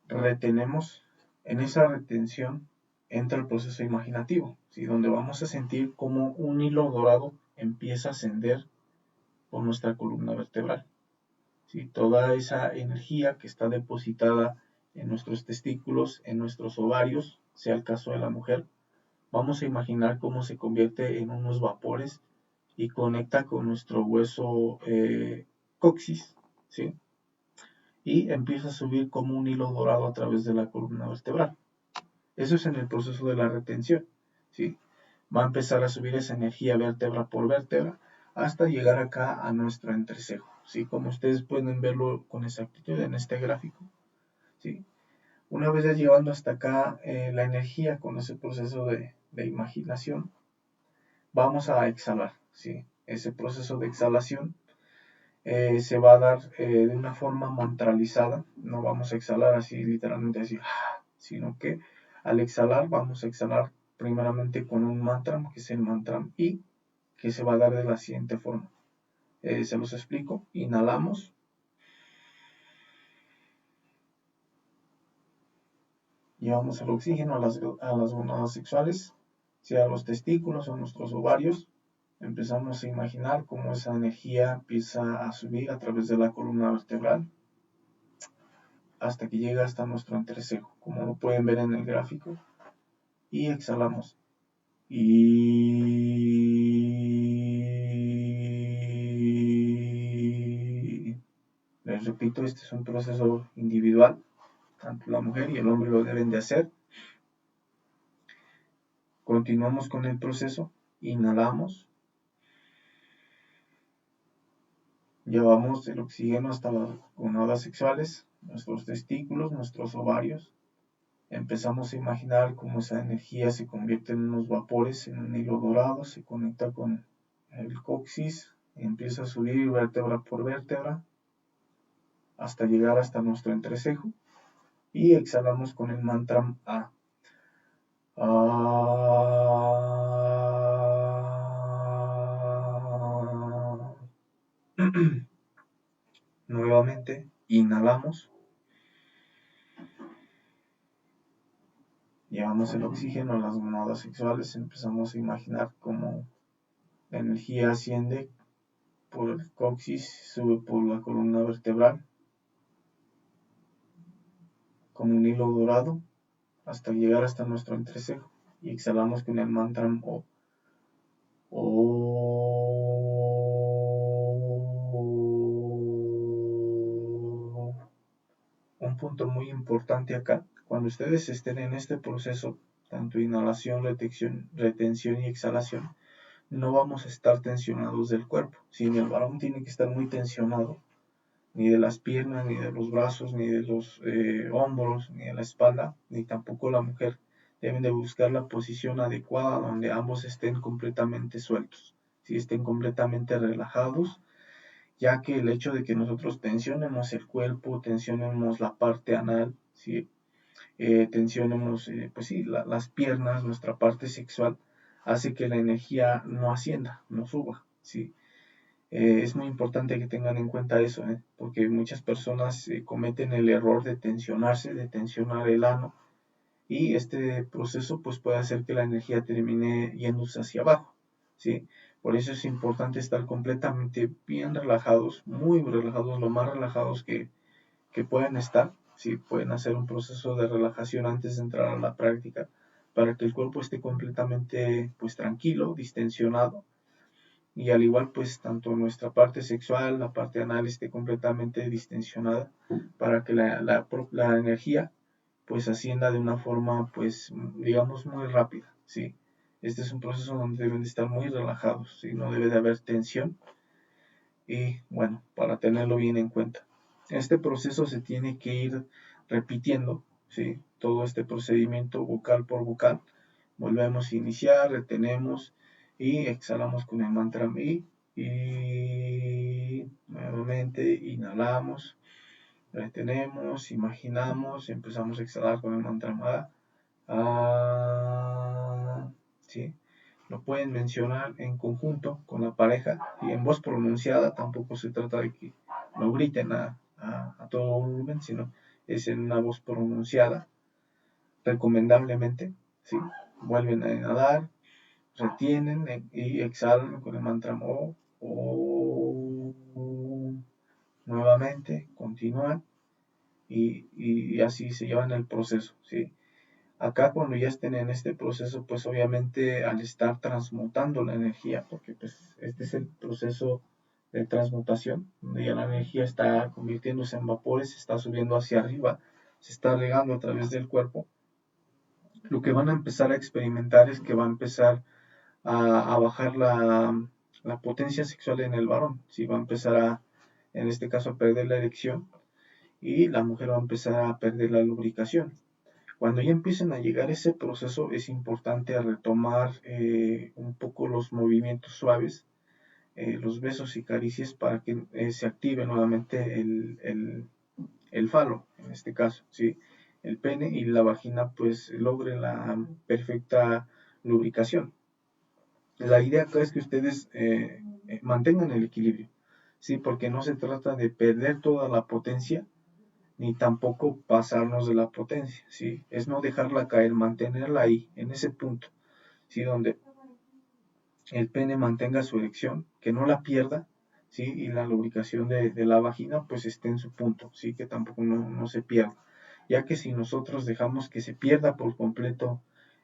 retenemos. En esa retención entra el proceso imaginativo, ¿sí? Donde vamos a sentir como un hilo dorado empieza a ascender por nuestra columna vertebral, ¿sí? Toda esa energía que está depositada en nuestros testículos, en nuestros ovarios, sea el caso de la mujer, vamos a imaginar cómo se convierte en unos vapores y conecta con nuestro hueso coxis, ¿sí? Y empieza a subir como un hilo dorado a través de la columna vertebral. Eso es en el proceso de la retención, ¿sí? Va a empezar a subir esa energía vértebra por vértebra hasta llegar acá a nuestro entrecejo, ¿sí? Como ustedes pueden verlo con exactitud en este gráfico, ¿sí? Una vez ya llevando hasta acá la energía con ese proceso de imaginación, vamos a exhalar, ¿sí? Ese proceso de exhalación se va a dar de una forma mantralizada, no vamos a exhalar así literalmente así, sino que al exhalar vamos a exhalar primeramente con un mantra, que es el mantra I, que se va a dar de la siguiente forma. Se los explico. Inhalamos. Llevamos el oxígeno a las gónadas sexuales, sea los testículos o nuestros ovarios. Empezamos a imaginar cómo esa energía empieza a subir a través de la columna vertebral hasta que llega hasta nuestro entrecejo, como lo pueden ver en el gráfico. Y exhalamos. Y les repito, este es un proceso individual, tanto la mujer y el hombre lo deben de hacer. Continuamos con el proceso, inhalamos, llevamos el oxígeno hasta las gónadas sexuales, nuestros testículos, nuestros ovarios. Empezamos a imaginar cómo esa energía se convierte en unos vapores, en un hilo dorado, se conecta con el coxis, empieza a subir vértebra por vértebra hasta llegar hasta nuestro entrecejo y exhalamos con el mantra A. Nuevamente inhalamos, llevamos el oxígeno a las gónadas sexuales, empezamos a imaginar cómo la energía asciende por el coxis, sube por la columna vertebral como un hilo dorado hasta llegar hasta nuestro entrecejo y exhalamos con el mantra O. Un punto muy importante acá, cuando ustedes estén en este proceso, tanto inhalación, retención y exhalación, no vamos a estar tensionados del cuerpo. Si el varón tiene que estar muy tensionado, ni de las piernas, ni de los brazos, ni de los hombros, ni de la espalda, ni tampoco la mujer. Deben de buscar la posición adecuada donde ambos estén completamente sueltos, si estén completamente relajados, ya que el hecho de que nosotros tensionemos el cuerpo, tensionemos la parte anal, ¿sí? Tensionemos pues sí, las piernas, nuestra parte sexual, hace que la energía no ascienda, no suba, ¿sí? Es muy importante que tengan en cuenta eso, porque muchas personas cometen el error de tensionarse, de tensionar el ano, y este proceso pues puede hacer que la energía termine yéndose hacia abajo, ¿sí? Por eso es importante estar completamente bien relajados, muy relajados, lo más relajados que puedan estar, ¿sí? Pueden hacer un proceso de relajación antes de entrar a la práctica, para que el cuerpo esté completamente pues tranquilo, distensionado, y al igual pues tanto nuestra parte sexual, la parte anal esté completamente distensionada para que la energía pues ascienda de una forma pues digamos muy rápida, ¿sí? Este es un proceso donde deben de estar muy relajados, ¿sí? No debe de haber tensión y bueno, para tenerlo bien en cuenta. Este proceso se tiene que ir repitiendo, ¿sí? Todo este procedimiento vocal por vocal. Volvemos a iniciar, retenemos y exhalamos con el mantra Mi. Y nuevamente inhalamos, retenemos, imaginamos, empezamos a exhalar con el mantra Ma. ¿Sí? Lo pueden mencionar en conjunto con la pareja y en voz pronunciada. Tampoco se trata de que lo griten a todo volumen, sino es en una voz pronunciada, recomendablemente, ¿sí? Vuelven a inhalar, retienen y exhalan con el mantra O. Nuevamente, continúan y así se llevan el proceso, ¿sí? Acá cuando ya estén en este proceso, pues obviamente al estar transmutando la energía, porque pues este es el proceso de transmutación, donde ya la energía está convirtiéndose en vapores, se está subiendo hacia arriba, se está regando a través del cuerpo. Lo que van a empezar a experimentar es que va a empezar a bajar la potencia sexual en el varón, ¿sí? Va a empezar en este caso, a perder la erección y la mujer va a empezar a perder la lubricación. Cuando ya empiecen a llegar a ese proceso, es importante retomar un poco los movimientos suaves, los besos y caricias para que se active nuevamente el falo, en este caso, ¿sí? El pene y la vagina pues logren la perfecta lubricación. La idea acá es que ustedes mantengan el equilibrio, ¿sí? Porque no se trata de perder toda la potencia, ni tampoco pasarnos de la potencia, ¿sí? Es no dejarla caer, mantenerla ahí, en ese punto, ¿sí? Donde el pene mantenga su erección, que no la pierda, ¿sí? Y la lubricación de la vagina pues esté en su punto, ¿sí? Que tampoco no se pierda, ya que si nosotros dejamos que se pierda por completo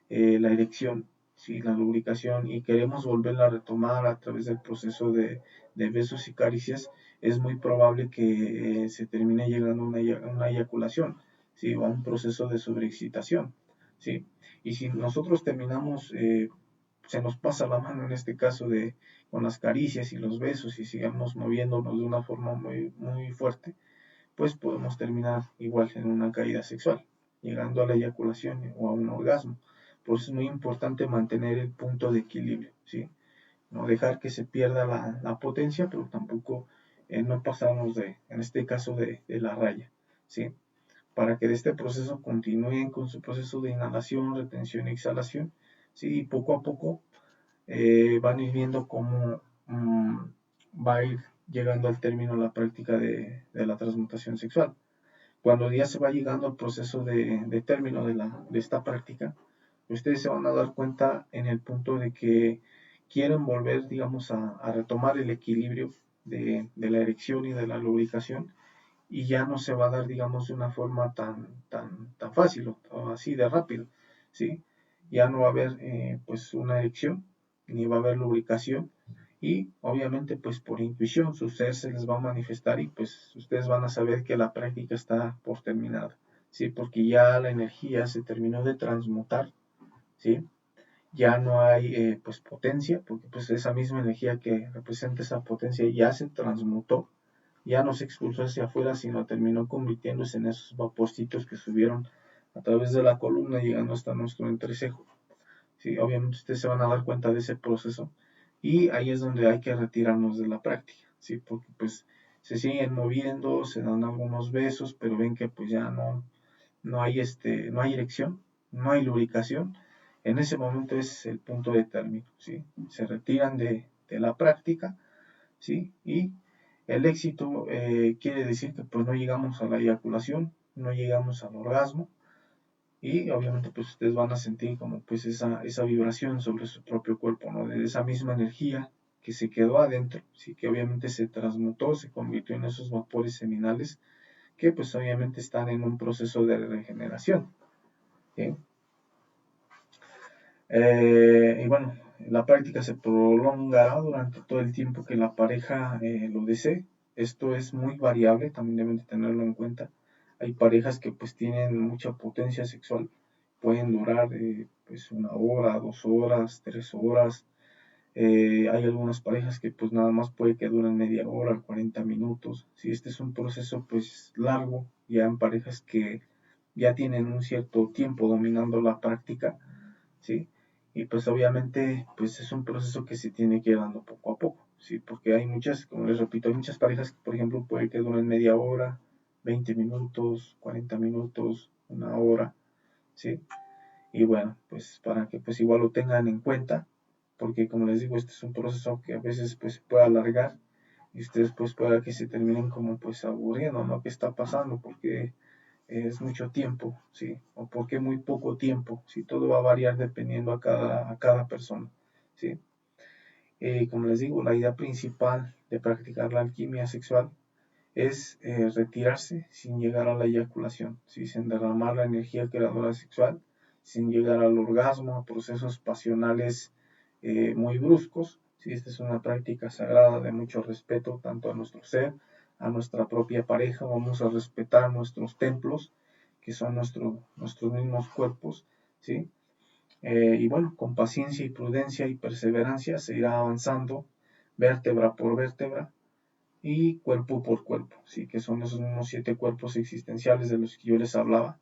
la erección, ¿sí? La lubricación, y queremos volverla a retomar a través del proceso de besos y caricias, es muy probable que se termine llegando a una eyaculación, ¿sí? O a un proceso de sobreexcitación, ¿sí? Y si nosotros terminamos se nos pasa la mano en este caso con las caricias y los besos y sigamos moviéndonos de una forma muy fuerte, pues podemos terminar igual en una caída sexual, llegando a la eyaculación o a un orgasmo. Por eso es muy importante mantener el punto de equilibrio, ¿sí? No dejar que se pierda la potencia, pero tampoco no pasarnos en este caso, de la raya, ¿sí? Para que de este proceso continúen con su proceso de inhalación, retención y exhalación, ¿sí? Y poco a poco van a ir viendo cómo va a ir llegando al término la práctica de la transmutación sexual. Cuando ya se va llegando al proceso de término de esta práctica, ustedes se van a dar cuenta en el punto de que quieren volver, digamos, a retomar el equilibrio de la erección y de la lubricación, y ya no se va a dar, digamos, de una forma tan fácil o así de rápido, ¿sí? Ya no va a haber pues una erección, ni va a haber lubricación, y obviamente pues por intuición su ser se les va a manifestar y pues ustedes van a saber que la práctica está por terminar, ¿sí? Porque ya la energía se terminó de transmutar, ¿sí? Ya no hay pues potencia, porque pues esa misma energía que representa esa potencia ya se transmutó, ya no se expulsó hacia afuera, sino terminó convirtiéndose en esos vaporcitos que subieron a través de la columna, llegando hasta nuestro entrecejo. Sí, obviamente ustedes se van a dar cuenta de ese proceso, y ahí es donde hay que retirarnos de la práctica, ¿sí? Porque pues se siguen moviendo, se dan algunos besos, pero ven que pues ya no hay erección, no hay lubricación. En ese momento es el punto de término, ¿sí? Se retiran de la práctica, ¿sí? Y el éxito quiere decir que pues no llegamos a la eyaculación, no llegamos al orgasmo, y obviamente pues ustedes van a sentir como pues esa vibración sobre su propio cuerpo, ¿no? De esa misma energía que se quedó adentro, sí, que obviamente se transmutó, se convirtió en esos vapores seminales que pues obviamente están en un proceso de regeneración, ¿sí? Y bueno, la práctica se prolongará durante todo el tiempo que la pareja lo desee. Esto es muy variable, también deben de tenerlo en cuenta. Hay parejas que pues tienen mucha potencia sexual, pueden durar pues 1 hora, 2 horas, 3 horas. Hay algunas parejas que pues nada más puede que duren media hora, 40 minutos. Si este es un proceso pues largo, ya en parejas que ya tienen un cierto tiempo dominando la práctica, ¿sí? Y pues obviamente pues es un proceso que se tiene que ir dando poco a poco, ¿sí? Porque hay muchas, como les repito, hay muchas parejas que por ejemplo puede que duren media hora, 20 minutos, 40 minutos, 1 hora, ¿sí? Y bueno, pues para que pues igual lo tengan en cuenta, porque como les digo, este es un proceso que a veces pues puede alargar, y ustedes pues pueda que se terminen como pues aburriendo, ¿no? ¿Qué está pasando? Porque es mucho tiempo, ¿sí? O porque muy poco tiempo, ¿sí? Todo va a variar dependiendo a cada persona, ¿sí? Como les digo, la idea principal de practicar la alquimia sexual es retirarse sin llegar a la eyaculación, ¿sí? Sin derramar la energía creadora sexual, sin llegar al orgasmo, a procesos pasionales muy bruscos, ¿sí? Esta es una práctica sagrada de mucho respeto tanto a nuestro ser, a nuestra propia pareja. Vamos a respetar nuestros templos, que son nuestros mismos cuerpos, ¿sí? Y bueno, con paciencia y prudencia y perseverancia se irá avanzando vértebra por vértebra y cuerpo por cuerpo, ¿sí? Que son esos mismos 7 cuerpos existenciales de los que yo les hablaba.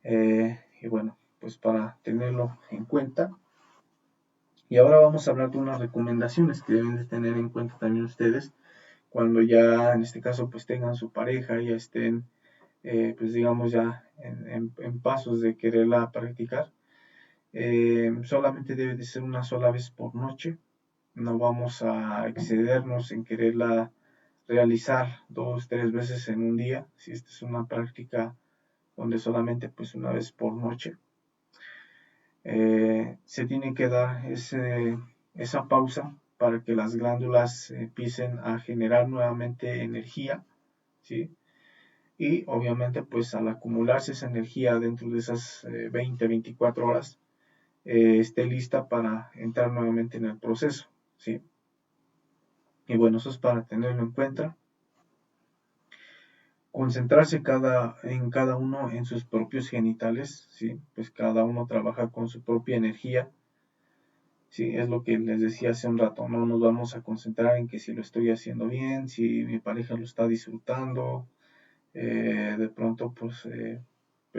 Y bueno, pues para tenerlo en cuenta. Y ahora vamos a hablar de unas recomendaciones que deben de tener en cuenta también ustedes cuando ya en este caso pues tengan su pareja, ya estén pues digamos ya en pasos de quererla practicar. Solamente debe de ser una sola vez por noche. No vamos a excedernos en quererla realizar 2, 3 veces en un día. Si esta es una práctica donde solamente pues una vez por noche. Se tiene que dar esa pausa para que las glándulas empiecen a generar nuevamente energía, ¿sí? Y obviamente pues al acumularse esa energía dentro de esas 20-24 horas, esté lista para entrar nuevamente en el proceso, ¿sí? Y bueno, eso es para tenerlo en cuenta. Concentrarse en cada uno en sus propios genitales, ¿sí? Pues cada uno trabaja con su propia energía. Sí, es lo que les decía hace un rato, no nos vamos a concentrar en que si lo estoy haciendo bien, si mi pareja lo está disfrutando, de pronto pues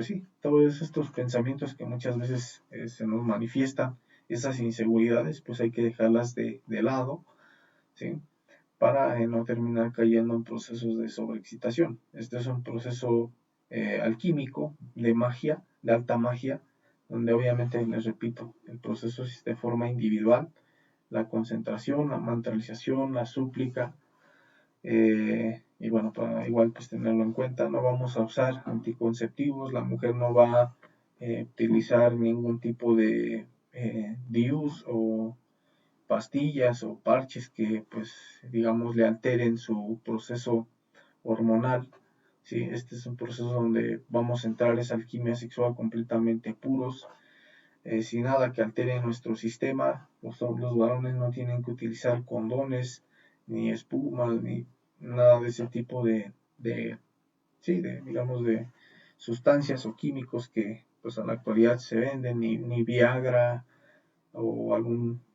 sí, todos estos pensamientos que muchas veces se nos manifiestan, esas inseguridades, pues hay que dejarlas de lado, ¿sí? Para no terminar cayendo en procesos de sobreexcitación. Este es un proceso alquímico, de magia, de alta magia, donde obviamente, les repito, el proceso es de forma individual, la concentración, la mantralización, la súplica, y bueno, para igual pues tenerlo en cuenta, no vamos a usar anticonceptivos, la mujer no va a utilizar ningún tipo de DIUs o pastillas o parches que pues digamos le alteren su proceso hormonal. ¿Sí? Este es un proceso donde vamos a entrar a esa alquimia sexual completamente puros, sin nada que altere nuestro sistema. Los varones no tienen que utilizar condones, ni espumas, ni nada de ese tipo sí, digamos, de sustancias o químicos que pues en la actualidad se venden, ni Viagra o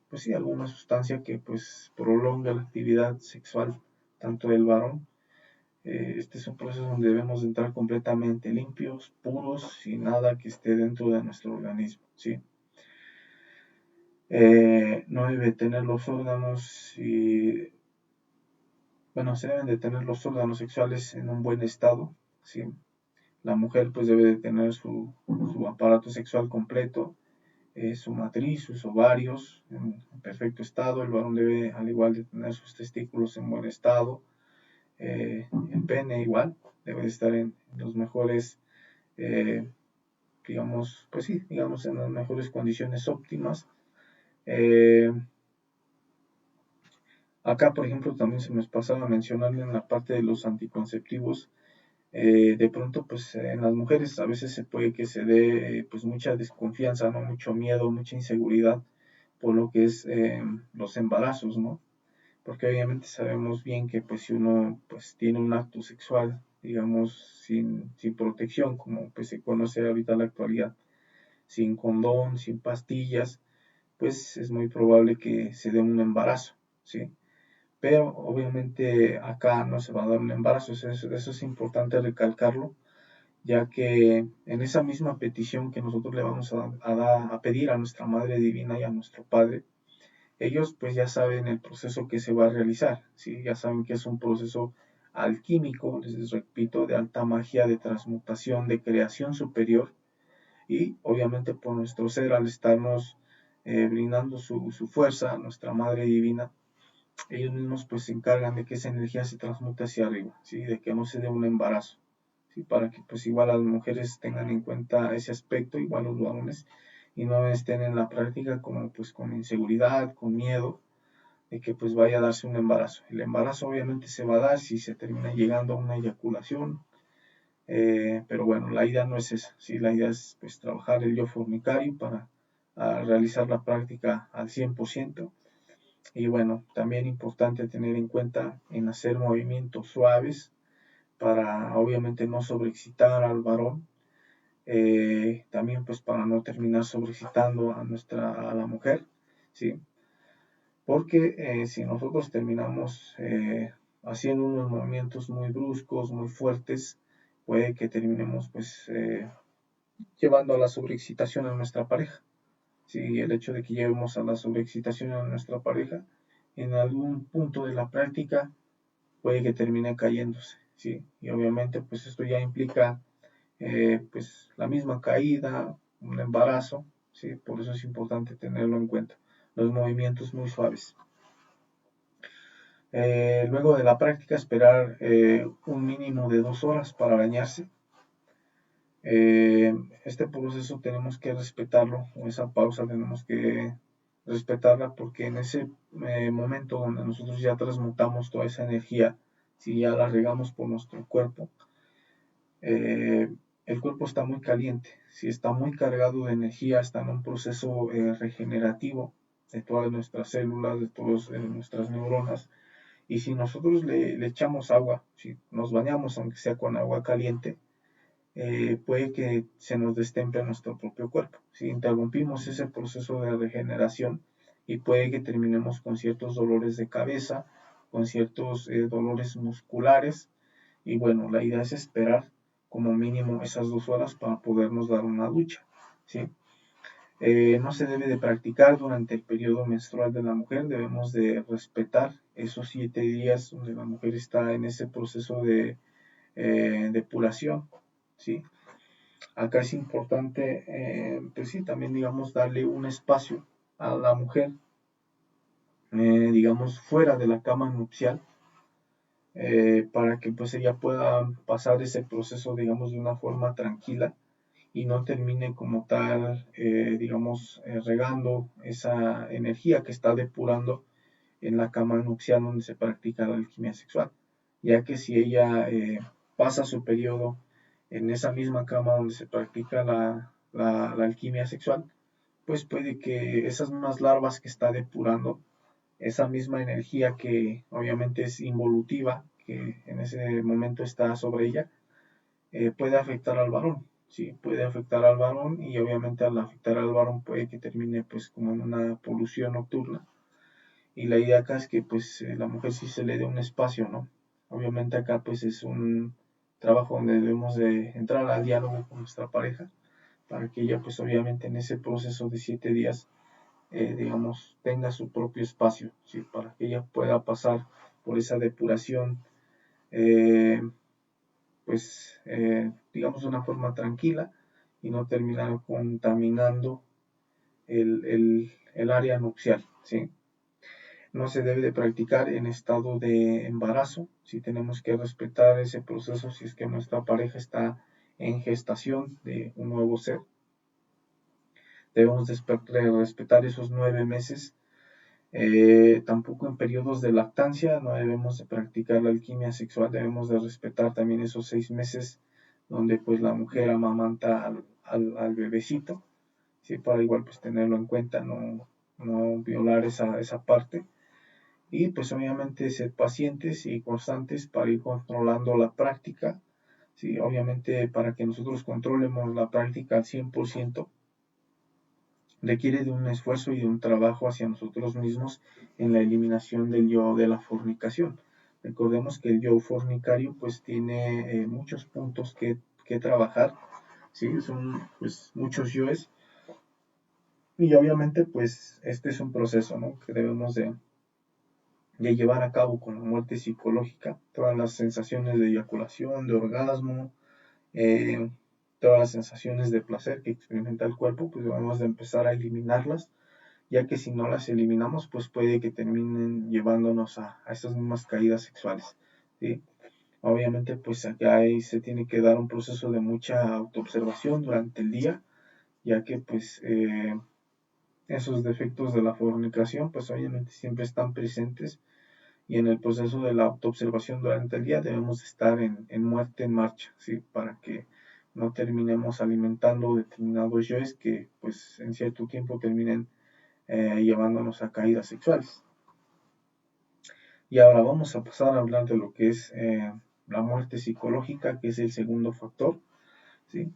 pues sí, alguna sustancia que pues prolonga la actividad sexual tanto del varón. Este es un proceso donde debemos entrar completamente limpios, puros, sin nada que esté dentro de nuestro organismo, ¿sí? No debe tener los órganos bueno, se deben de tener los órganos sexuales en un buen estado, ¿sí? La mujer pues debe de tener su aparato sexual completo, su matriz, sus ovarios en perfecto estado. El varón debe al igual de tener sus testículos en buen estado, el pene igual debe de estar en los mejores, digamos, pues sí, digamos en las mejores condiciones óptimas. Acá, por ejemplo, también se me pasaba a mencionarle en la parte de los anticonceptivos. De pronto, pues en las mujeres a veces se puede que se dé pues mucha desconfianza, ¿no? Mucho miedo, mucha inseguridad por lo que es los embarazos, ¿no? Porque obviamente sabemos bien que pues si uno pues tiene un acto sexual, digamos, sin protección, como pues se conoce ahorita en la actualidad, sin condón, sin pastillas, pues es muy probable que se dé un embarazo, ¿sí? Pero obviamente acá no se va a dar un embarazo, eso es importante recalcarlo, ya que en esa misma petición que nosotros le vamos a pedir a nuestra Madre Divina y a nuestro Padre, ellos pues ya saben el proceso que se va a realizar, ¿sí? Ya saben que es un proceso alquímico, les repito, de alta magia, de transmutación, de creación superior, y obviamente por nuestro ser, al estarnos brindando su fuerza, nuestra Madre Divina, ellos mismos pues se encargan de que esa energía se transmute hacia arriba, ¿sí? De que no se dé un embarazo, ¿sí? Para que pues igual las mujeres tengan en cuenta ese aspecto, igual los varones, y no estén en la práctica como pues con inseguridad, con miedo de que pues vaya a darse un embarazo. El embarazo obviamente se va a dar si se termina llegando a una eyaculación, pero bueno, la idea no es esa, ¿sí? La idea es pues trabajar el yo fornicario para realizar la práctica al 100%. Y bueno, también importante tener en cuenta en hacer movimientos suaves para obviamente no sobreexcitar al varón, también pues para no terminar sobreexcitando a la mujer, ¿sí? porque si nosotros terminamos haciendo unos movimientos muy bruscos, muy fuertes, puede que terminemos pues llevando a la sobreexcitación a nuestra pareja. Sí, el hecho de que llevemos a la sobreexcitación a nuestra pareja, en algún punto de la práctica puede que termine cayéndose, ¿sí? Y obviamente pues esto ya implica pues la misma caída, un embarazo, ¿sí? Por eso es importante tenerlo en cuenta. Los movimientos muy suaves. Luego de la práctica esperar un mínimo de 2 horas para bañarse. Este proceso tenemos que respetarlo, o esa pausa tenemos que respetarla porque en ese momento donde nosotros ya transmutamos toda esa energía, si ya la regamos por nuestro cuerpo, eh, el cuerpo está muy caliente, si está muy cargado de energía, está en un proceso regenerativo de todas nuestras células, de todas nuestras neuronas, y si nosotros le echamos agua, si nos bañamos aunque sea con agua caliente, puede que se nos destemple nuestro propio cuerpo. Si interrumpimos ese proceso de regeneración y puede que terminemos con ciertos dolores de cabeza, con ciertos dolores musculares, y bueno, la idea es esperar como mínimo esas 2 horas para podernos dar una ducha, ¿sí? No se debe de practicar durante el periodo menstrual de la mujer, debemos de respetar esos 7 días donde la mujer está en ese proceso de depuración, ¿sí? Acá es importante, pues sí, también digamos darle un espacio a la mujer, digamos fuera de la cama nupcial, para que pues ella pueda pasar ese proceso, digamos, de una forma tranquila y no termine como tal, digamos, regando esa energía que está depurando en la cama nupcial donde se practica la alquimia sexual, ya que si ella pasa su periodo en esa misma cama donde se practica la alquimia sexual, pues puede que esas mismas larvas que está depurando, esa misma energía que obviamente es involutiva, que en ese momento está sobre ella, puede afectar al varón, sí, puede afectar al varón y obviamente al afectar al varón puede que termine pues como en una polución nocturna. Y la idea acá es que pues la mujer sí se le dé un espacio, ¿no? Obviamente acá pues es un trabajo donde debemos de entrar al diálogo con nuestra pareja para que ella pues obviamente en ese proceso de 7 días digamos tenga su propio espacio, ¿sí? Para que ella pueda pasar por esa depuración eh, pues digamos de una forma tranquila y no terminar contaminando el área nupcial, ¿sí? No se debe de practicar en estado de embarazo, si tenemos que respetar ese proceso si es que nuestra pareja está en gestación de un nuevo ser. Debemos de respetar esos 9 meses. Tampoco en periodos de lactancia no debemos de practicar la alquimia sexual, debemos de respetar también esos 6 meses donde pues la mujer amamanta al bebecito, ¿sí? Para igual pues tenerlo en cuenta, no violar esa parte. Y pues obviamente ser pacientes y constantes para ir controlando la práctica, ¿sí? Obviamente para que nosotros controlemos la práctica al 100%, requiere de un esfuerzo y de un trabajo hacia nosotros mismos en la eliminación del yo de la fornicación. Recordemos que el yo fornicario pues tiene muchos puntos que trabajar, ¿sí? Son pues muchos yoes y obviamente pues este es un proceso, ¿no? Que debemos de llevar a cabo con la muerte psicológica, todas las sensaciones de eyaculación, de orgasmo, eh, todas las sensaciones de placer que experimenta el cuerpo, pues debemos de empezar a eliminarlas, ya que si no las eliminamos, pues puede que terminen llevándonos a estas mismas caídas sexuales, ¿sí? Obviamente, pues acá ahí se tiene que dar un proceso de mucha autoobservación durante el día, ya que pues esos defectos de la fornicación, pues obviamente siempre están presentes y en el proceso de la autoobservación durante el día debemos estar en muerte en marcha, ¿sí? Para que no terminemos alimentando determinados yoes que pues en cierto tiempo terminen llevándonos a caídas sexuales. Y ahora vamos a pasar a hablar de lo que es la muerte psicológica, que es el segundo factor, ¿sí?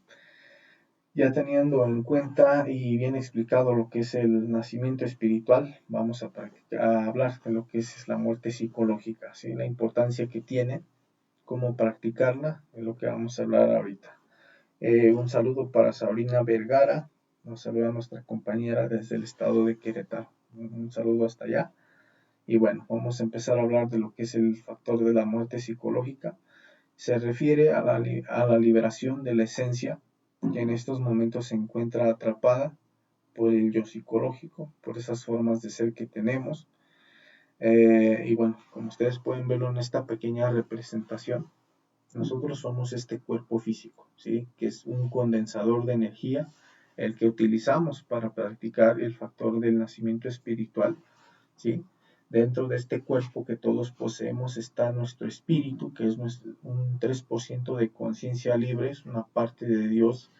Ya teniendo en cuenta y bien explicado lo que es el nacimiento espiritual, vamos a hablar de lo que es la muerte psicológica, ¿sí? La importancia que tiene, cómo practicarla, es lo que vamos a hablar ahorita. Un saludo para Sabrina Vergara, nos saluda nuestra compañera desde el estado de Querétaro. Un saludo hasta allá. Y bueno, vamos a empezar a hablar de lo que es el factor de la muerte psicológica. Se refiere a la liberación de la esencia que en estos momentos se encuentra atrapada por el yo psicológico, por esas formas de ser que tenemos. Y bueno, como ustedes pueden verlo en esta pequeña representación, nosotros somos este cuerpo físico, ¿sí? Que es un condensador de energía, el que utilizamos para practicar el factor del nacimiento espiritual, ¿sí? Dentro de este cuerpo que todos poseemos está nuestro espíritu, que es un 3% de conciencia libre, es una parte de Dios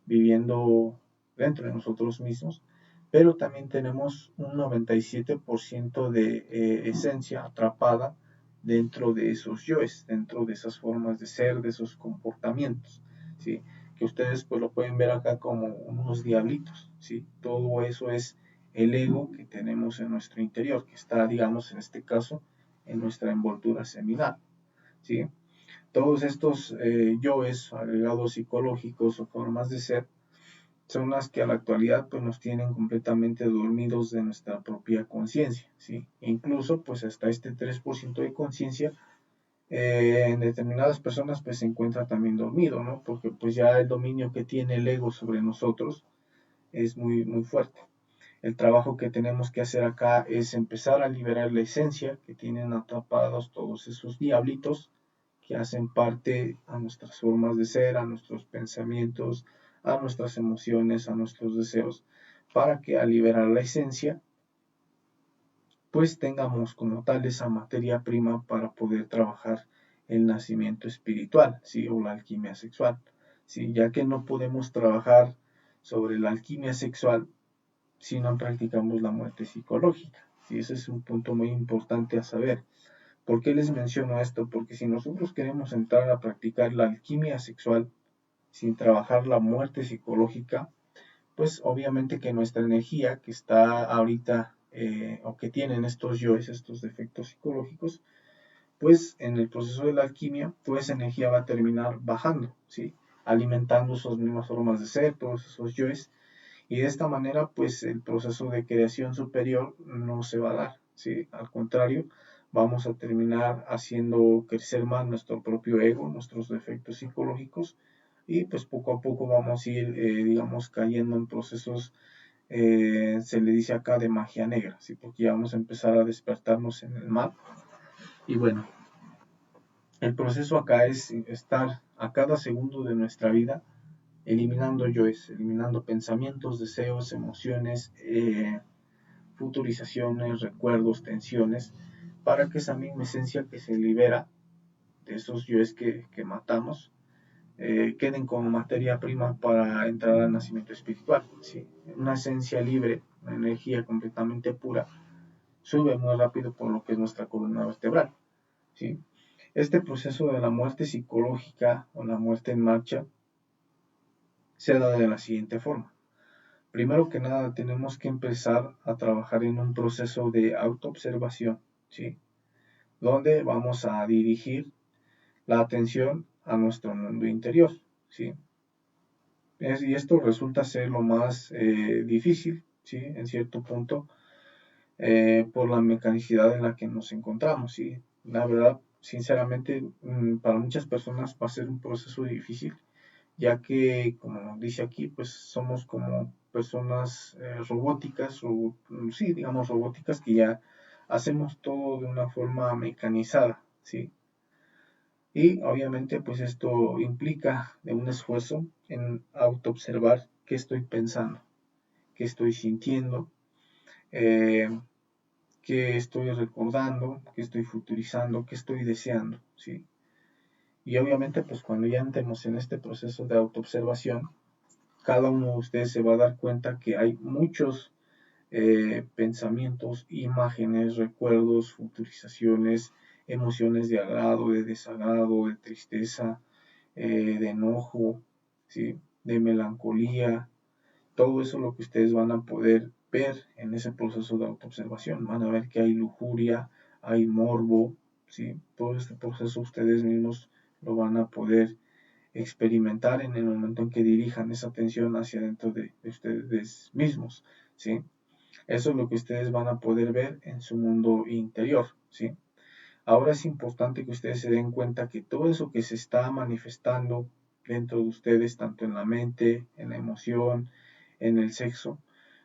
viviendo dentro de nosotros mismos, pero también tenemos un 97% de esencia atrapada dentro de esos yoes, dentro de esas formas de ser, de esos comportamientos, ¿sí? Que ustedes pues lo pueden ver acá como unos diablitos, ¿sí? Todo eso es el ego que tenemos en nuestro interior, que está, digamos, en este caso, en nuestra envoltura seminal, ¿sí? Todos estos yoes, agregados psicológicos o formas de ser, son las que a la actualidad pues, nos tienen completamente dormidos de nuestra propia conciencia, ¿sí? E incluso pues hasta este 3% de conciencia en determinadas personas pues se encuentra también dormido, ¿no? Porque pues ya el dominio que tiene el ego sobre nosotros es muy, muy fuerte. El trabajo que tenemos que hacer acá es empezar a liberar la esencia que tienen atrapados todos esos diablitos que hacen parte a nuestras formas de ser, a nuestros pensamientos, a nuestras emociones, a nuestros deseos, para que al liberar la esencia, pues tengamos como tal esa materia prima para poder trabajar el nacimiento espiritual, ¿sí? O la alquimia sexual, ¿sí? Ya que no podemos trabajar sobre la alquimia sexual si no practicamos la muerte psicológica. ¿Sí? Ese es un punto muy importante a saber. ¿Por qué les menciono esto? Porque si nosotros queremos entrar a practicar la alquimia sexual sin trabajar la muerte psicológica, pues obviamente que nuestra energía que está ahorita o que tienen estos yoes, estos defectos psicológicos, pues en el proceso de la alquimia, toda esa energía va a terminar bajando, ¿sí? Alimentando esas mismas formas de ser, todos esos yoes, y de esta manera, pues el proceso de creación superior no se va a dar, ¿sí? Al contrario, vamos a terminar haciendo crecer más nuestro propio ego, nuestros defectos psicológicos, y pues poco a poco vamos a ir, digamos, cayendo en procesos, se le dice acá de magia negra, ¿sí? Porque ya vamos a empezar a despertarnos en el mal. Y bueno, el proceso acá es estar a cada segundo de nuestra vida eliminando yoes, eliminando pensamientos, deseos, emociones, futurizaciones, recuerdos, tensiones, para que esa misma esencia que se libera de esos yoes que matamos, queden como materia prima para entrar al nacimiento espiritual. ¿Sí? Una esencia libre, una energía completamente pura, sube muy rápido por lo que es nuestra columna vertebral. ¿Sí? Este proceso de la muerte psicológica o la muerte en marcha se da de la siguiente forma. Primero que nada, tenemos que empezar a trabajar en un proceso de autoobservación, ¿sí? Donde vamos a dirigir la atención a nuestro mundo interior, ¿sí? Y esto resulta ser lo más difícil, ¿sí? En cierto punto, por la mecanicidad en la que nos encontramos, ¿sí? La verdad, sinceramente, para muchas personas va a ser un proceso difícil, ya que, como nos dice aquí, pues somos como personas robóticas, o sí, digamos robóticas, que ya hacemos todo de una forma mecanizada, ¿sí? Y obviamente, pues esto implica de un esfuerzo en autoobservar qué estoy pensando, qué estoy sintiendo, eh, qué estoy recordando, qué estoy futurizando, qué estoy deseando, ¿sí? Y obviamente, pues cuando ya entremos en este proceso de autoobservación, cada uno de ustedes se va a dar cuenta que hay muchos pensamientos, imágenes, recuerdos, futurizaciones, emociones de agrado, de desagrado, de tristeza, de enojo, ¿sí? de melancolía. Todo eso es lo que ustedes van a poder ver en ese proceso de autoobservación. Van a ver que hay lujuria, hay morbo, ¿sí? Todo este proceso ustedes mismos lo van a poder experimentar en el momento en que dirijan esa atención hacia dentro de ustedes mismos, ¿sí? Eso es lo que ustedes van a poder ver en su mundo interior, ¿sí? Ahora es importante que ustedes se den cuenta que todo eso que se está manifestando dentro de ustedes, tanto en la mente, en la emoción, en el sexo,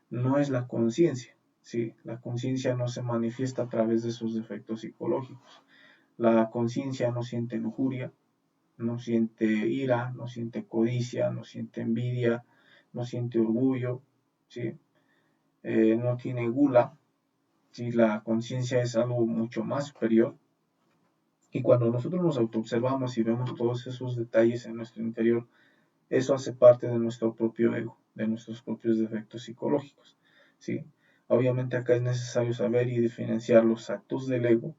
no es la conciencia, ¿sí? La conciencia no se manifiesta a través de sus efectos psicológicos. La conciencia no siente lujuria, no siente ira, no siente codicia, no siente envidia, no siente orgullo, ¿sí? No tiene gula, ¿sí? La conciencia es algo mucho más superior. Y cuando nosotros nos autoobservamos y vemos todos esos detalles en nuestro interior, eso hace parte de nuestro propio ego, de nuestros propios defectos psicológicos, ¿sí? Obviamente acá es necesario saber y diferenciar los actos del ego,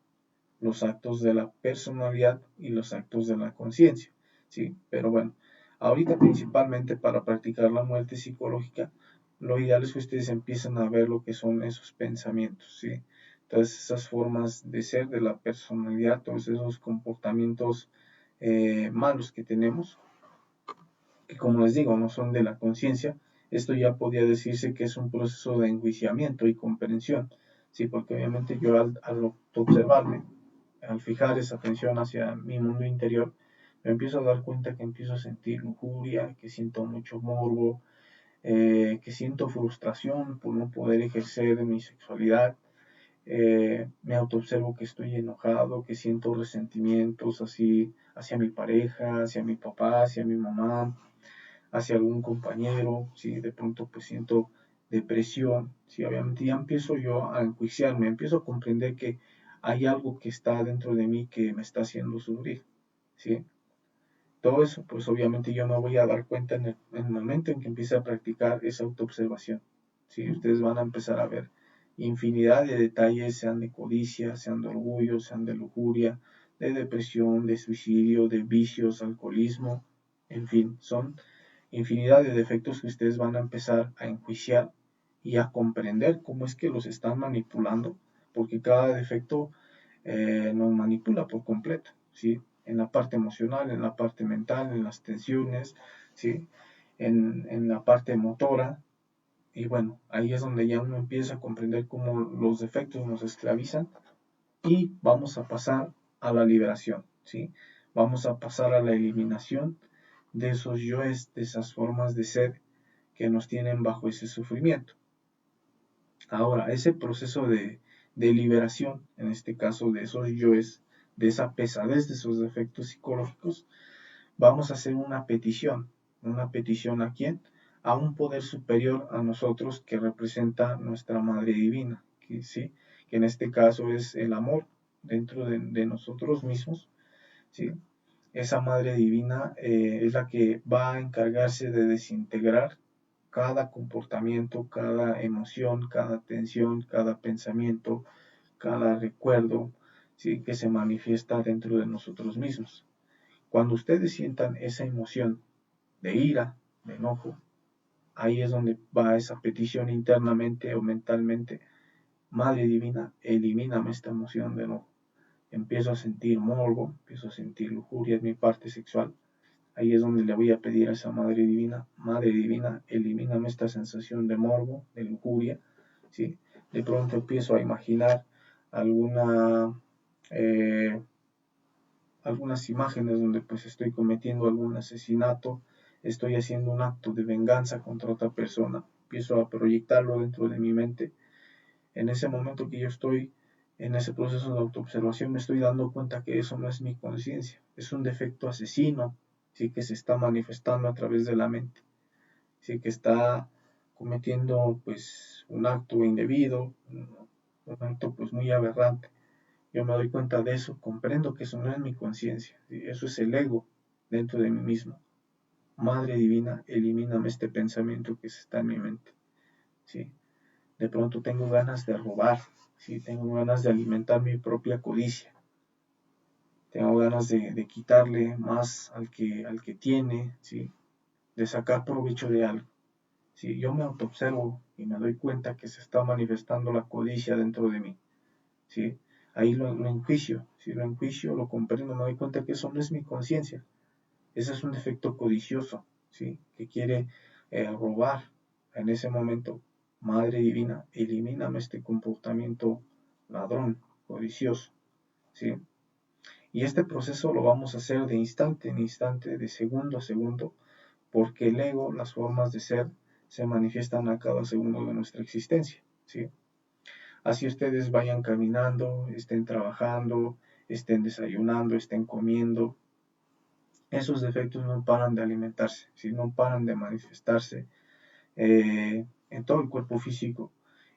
los actos de la personalidad y los actos de la conciencia, ¿sí? Pero bueno, ahorita principalmente para practicar la muerte psicológica, lo ideal es que ustedes empiecen a ver lo que son esos pensamientos, ¿sí? Todas esas formas de ser de la personalidad, todos esos comportamientos malos que tenemos, que como les digo, no son de la conciencia. Esto ya podría decirse que es un proceso de enjuiciamiento y comprensión, ¿sí? Porque obviamente yo al observarme, al fijar esa atención hacia mi mundo interior, me empiezo a dar cuenta que empiezo a sentir lujuria, que siento mucho morbo, que siento frustración por no poder ejercer mi sexualidad. Me autoobservo que estoy enojado, que siento resentimientos así hacia mi pareja, hacia mi papá, hacia mi mamá, hacia algún compañero. Si de pronto pues siento depresión, si obviamente ya empiezo yo a enjuiciarme, empiezo a comprender que hay algo que está dentro de mí que me está haciendo sufrir, ¿sí? Todo eso, pues obviamente yo me voy a dar cuenta en el momento en que empiece a practicar esa autoobservación, ¿sí? Ustedes van a empezar a ver infinidad de detalles, sean de codicia, sean de orgullo, sean de lujuria, de depresión, de suicidio, de vicios, alcoholismo, en fin, son infinidad de defectos que ustedes van a empezar a enjuiciar y a comprender cómo es que los están manipulando, porque cada defecto nos manipula por completo, ¿sí? En la parte emocional, en la parte mental, en las tensiones, ¿sí? En la parte motora. Y bueno, ahí es donde ya uno empieza a comprender cómo los defectos nos esclavizan y vamos a pasar a la liberación, ¿sí? Vamos a pasar a la eliminación de esos yoes, de esas formas de ser que nos tienen bajo ese sufrimiento. Ahora, ese proceso de liberación, en este caso de esos yoes, de esa pesadez de esos defectos psicológicos, vamos a hacer una petición. ¿Una petición a quién? A un poder superior a nosotros que representa nuestra Madre Divina, que, ¿sí? Que en este caso es el amor dentro de nosotros mismos, ¿sí? Esa Madre Divina es la que va a encargarse de desintegrar cada comportamiento, cada emoción, cada tensión, cada pensamiento, cada recuerdo, ¿sí? Que se manifiesta dentro de nosotros mismos. Cuando ustedes sientan esa emoción de ira, de enojo, ahí es donde va esa petición internamente o mentalmente: Madre Divina, elimíname esta emoción de enojo. Empiezo a sentir morbo, empiezo a sentir lujuria en mi parte sexual. Ahí es donde le voy a pedir a esa Madre Divina, elimíname esta sensación de morbo, de lujuria, ¿sí? De pronto empiezo a imaginar alguna, eh, algunas imágenes donde pues estoy cometiendo algún asesinato, estoy haciendo un acto de venganza contra otra persona, empiezo a proyectarlo dentro de mi mente. En ese momento que yo estoy en ese proceso de autoobservación, me estoy dando cuenta que eso no es mi conciencia, es un defecto asesino, sí, que se está manifestando a través de la mente, sí, que está cometiendo pues un acto indebido, un acto pues muy aberrante. Yo me doy cuenta de eso, comprendo que eso no es mi conciencia, ¿sí? Eso es el ego dentro de mí mismo. Madre Divina, elimíname este pensamiento que está en mi mente, ¿sí? De pronto tengo ganas de robar, ¿sí? Tengo ganas de alimentar mi propia codicia, tengo ganas de quitarle más al que tiene, ¿sí? de sacar provecho de algo. Si yo me autoobservo y me doy cuenta que se está manifestando la codicia dentro de mí, ¿sí? Ahí lo enjuicio, si lo enjuicio, lo comprendo, me doy cuenta que eso no es mi conciencia, ese es un defecto codicioso, ¿sí? Que quiere robar en ese momento. Madre Divina, elimíname este comportamiento ladrón, codicioso, ¿sí? Y este proceso lo vamos a hacer de instante en instante, de segundo a segundo, porque el ego, las formas de ser, se manifiestan a cada segundo de nuestra existencia, ¿sí? Así ustedes vayan caminando, estén trabajando, estén desayunando, estén comiendo, esos defectos no paran de alimentarse, ¿sí? No paran de manifestarse en todo el cuerpo físico.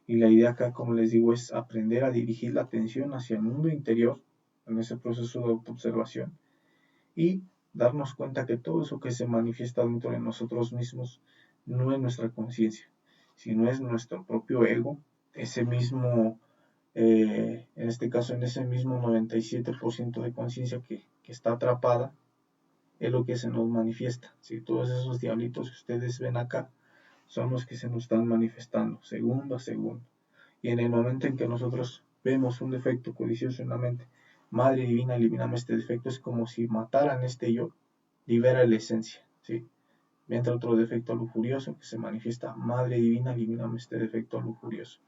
Y la idea acá, como les digo, es aprender a dirigir la atención hacia el mundo interior en ese proceso de autoobservación y darnos cuenta que todo eso que se manifiesta dentro de nosotros mismos no es nuestra conciencia, sino es nuestro propio ego, ese mismo, en este caso, en ese mismo 97% de conciencia que está atrapada, es lo que se nos manifiesta. ¿Sí? Todos esos diablitos que ustedes ven acá son los que se nos están manifestando, segundo a segundo. Y en el momento en que nosotros vemos un defecto codicioso en la mente, Madre Divina, elimíname este defecto, es como si mataran este yo, libera la esencia, ¿sí? Entra otro defecto lujurioso que se manifiesta, Madre Divina, elimíname este defecto lujurioso.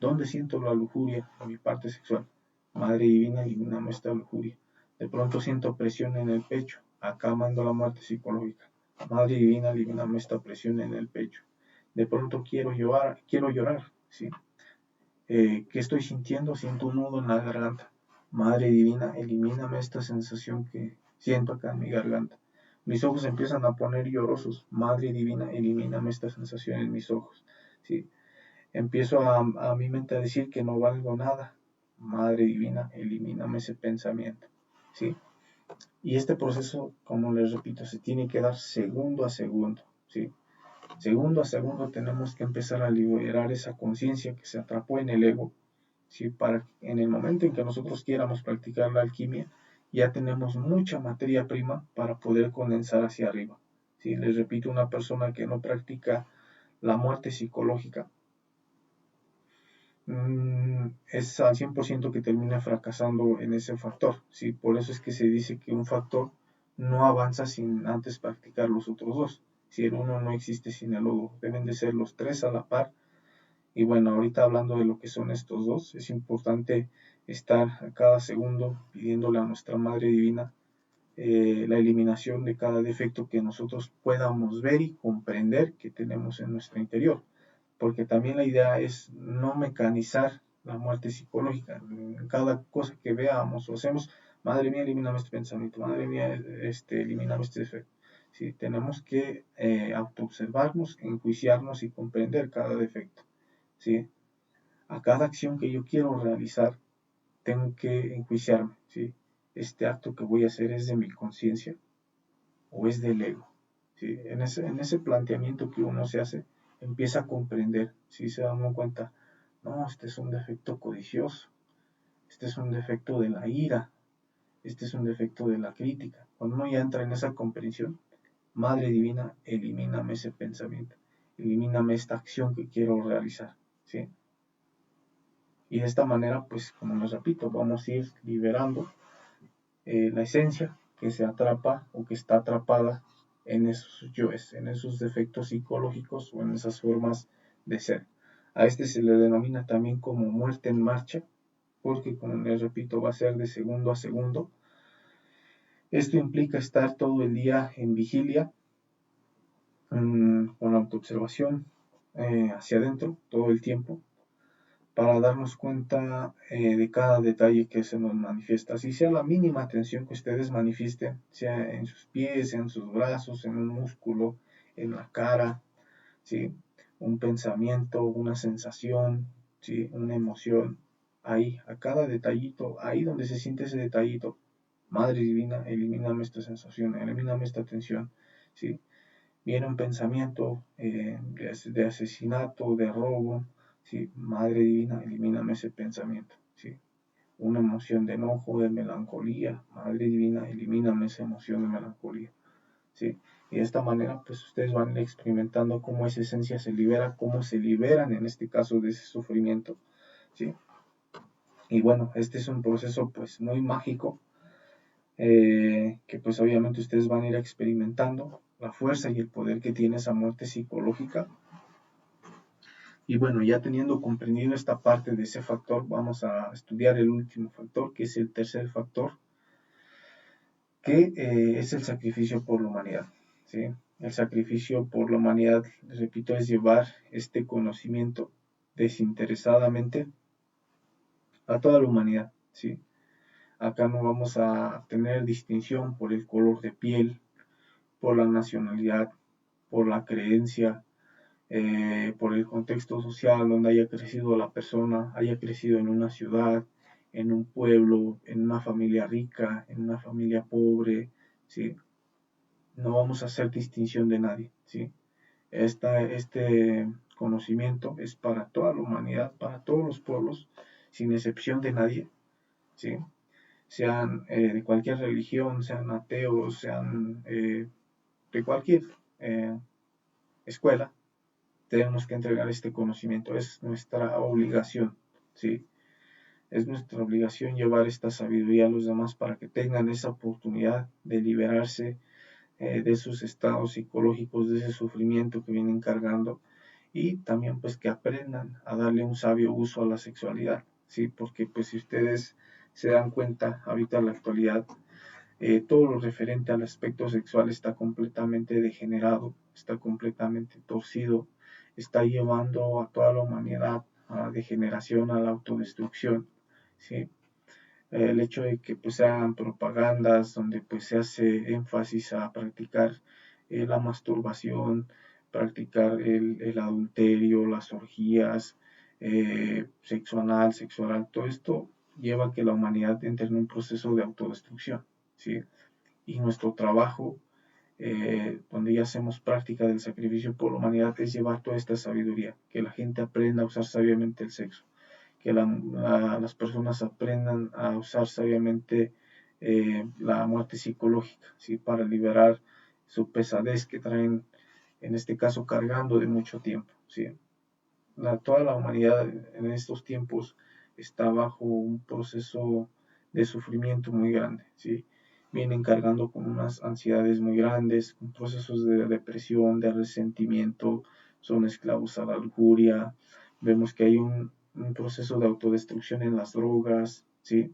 ¿Dónde siento la lujuria? En mi parte sexual. Madre Divina, elimíname esta lujuria. De pronto siento presión en el pecho, acá mando la muerte psicológica. Madre Divina, elimíname esta presión en el pecho. De pronto quiero llorar, ¿sí? ¿Qué estoy sintiendo? Siento un nudo en la garganta. Madre Divina, elimíname esta sensación que siento acá en mi garganta. Mis ojos empiezan a poner llorosos. Madre Divina, elimíname esta sensación en mis ojos. ¿Sí? Empiezo a mi mente a decir que no valgo nada. Madre Divina, elimíname ese pensamiento. ¿Sí? Y este proceso, como les repito, se tiene que dar segundo a segundo. ¿Sí? Segundo a segundo tenemos que empezar a liberar esa conciencia que se atrapó en el ego, ¿sí? Para que en el momento en que nosotros quieramos practicar la alquimia, ya tenemos mucha materia prima para poder condensar hacia arriba. ¿Sí? Les repito, una persona que no practica la muerte psicológica es al 100% que termina fracasando en ese factor. ¿Sí? Por eso es que se dice que un factor no avanza sin antes practicar los otros dos. Si el uno no existe sin el otro, deben de ser los tres a la par. Y bueno, ahorita hablando de lo que son estos dos, es importante estar a cada segundo pidiéndole a nuestra Madre Divina la eliminación de cada defecto que nosotros podamos ver y comprender que tenemos en nuestro interior. Porque también la idea es no mecanizar la muerte psicológica. En cada cosa que veamos o hacemos, Madre mía, elimíname este pensamiento, Madre mía, elimíname este defecto. Sí, tenemos que autoobservarnos, enjuiciarnos y comprender cada defecto. ¿Sí? A cada acción que yo quiero realizar, tengo que enjuiciarme. ¿Sí? Este acto que voy a hacer es de mi conciencia o es del ego. ¿Sí? En ese planteamiento que uno se hace, empieza a comprender, si se da uno cuenta, no, este es un defecto codicioso, este es un defecto de la ira, este es un defecto de la crítica. Cuando uno ya entra en esa comprensión, Madre Divina, elimíname ese pensamiento, elimíname esta acción que quiero realizar. ¿Sí? Y de esta manera, pues como les repito, vamos a ir liberando la esencia que se atrapa o que está atrapada en esos yoes, en esos defectos psicológicos o en esas formas de ser. A este se le denomina también como muerte en marcha, porque como les repito, va a ser de segundo a segundo. Esto implica estar todo el día en vigilia, con la autoobservación hacia adentro todo el tiempo, para darnos cuenta de cada detalle que se nos manifiesta, así sea la mínima atención que ustedes manifiesten, sea en sus pies, en sus brazos, en un músculo, en la cara, ¿sí? Un pensamiento, una sensación, ¿sí? Una emoción, ahí, a cada detallito, ahí donde se siente ese detallito, Madre Divina, elimíname esta sensación, elimíname esta tensión, ¿sí? Viene un pensamiento de asesinato, de robo, ¿sí? Madre Divina, elimíname ese pensamiento, ¿sí? Una emoción de enojo, de melancolía, Madre Divina, elimíname esa emoción de melancolía, ¿sí? Y de esta manera, pues ustedes van a ir experimentando cómo esa esencia se libera, cómo se liberan en este caso de ese sufrimiento, ¿sí? Y bueno, este es un proceso pues muy mágico, que pues obviamente ustedes van a ir experimentando la fuerza y el poder que tiene esa muerte psicológica. Y bueno, ya teniendo comprendido esta parte de ese factor, vamos a estudiar el último factor, que es el tercer factor, que es el sacrificio por la humanidad, ¿sí? El sacrificio por la humanidad, repito, es llevar este conocimiento desinteresadamente a toda la humanidad, ¿sí? Acá no vamos a tener distinción por el color de piel, por la nacionalidad, por la creencia, por el contexto social donde haya crecido la persona, haya crecido en una ciudad, en un pueblo, en una familia rica, en una familia pobre, ¿sí? No vamos a hacer distinción de nadie, ¿sí? Este conocimiento es para toda la humanidad, para todos los pueblos, sin excepción de nadie, ¿sí? Sean de cualquier religión, sean ateos, sean de cualquier eh, escuela, tenemos que entregar este conocimiento, es nuestra obligación, ¿sí? Es nuestra obligación llevar esta sabiduría a los demás para que tengan esa oportunidad de liberarse de sus estados psicológicos, de ese sufrimiento que vienen cargando, y también pues que aprendan a darle un sabio uso a la sexualidad, ¿sí? Porque pues si ustedes se dan cuenta ahorita en la actualidad, todo lo referente al aspecto sexual está completamente degenerado, está completamente torcido, está llevando a toda la humanidad a la degeneración, a la autodestrucción, ¿sí? El hecho de que pues se hagan propagandas donde pues se hace énfasis a practicar la masturbación, practicar el adulterio, las orgías, sexo anal, sexo oral, todo esto lleva a que la humanidad entre en un proceso de autodestrucción, ¿sí? Y nuestro trabajo, donde ya hacemos práctica del sacrificio por la humanidad, es llevar toda esta sabiduría, que la gente aprenda a usar sabiamente el sexo, que las personas aprendan a usar sabiamente la muerte psicológica, ¿sí? Para liberar su pesadez que traen, en este caso, cargando de mucho tiempo, ¿sí? Toda la humanidad en estos tiempos está bajo un proceso de sufrimiento muy grande, ¿sí? Vienen cargando con unas ansiedades muy grandes, con procesos de depresión, de resentimiento, son esclavos a la lujuria, vemos que hay un proceso de autodestrucción en las drogas, ¿sí?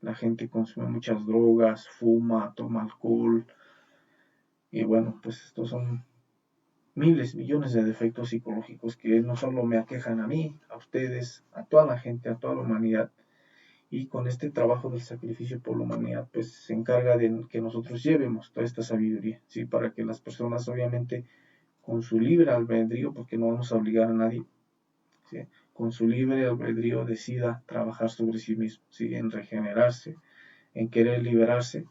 La gente consume muchas drogas, fuma, toma alcohol, y bueno, pues estos son miles, millones de defectos psicológicos que no solo me aquejan a mí, a ustedes, a toda la gente, a toda la humanidad. Y con este trabajo del sacrificio por la humanidad, pues se encarga de que nosotros llevemos toda esta sabiduría, ¿sí? Para que las personas, obviamente, con su libre albedrío, porque no vamos a obligar a nadie, ¿sí? Con su libre albedrío decida trabajar sobre sí mismo, ¿sí? En regenerarse, en querer liberarse.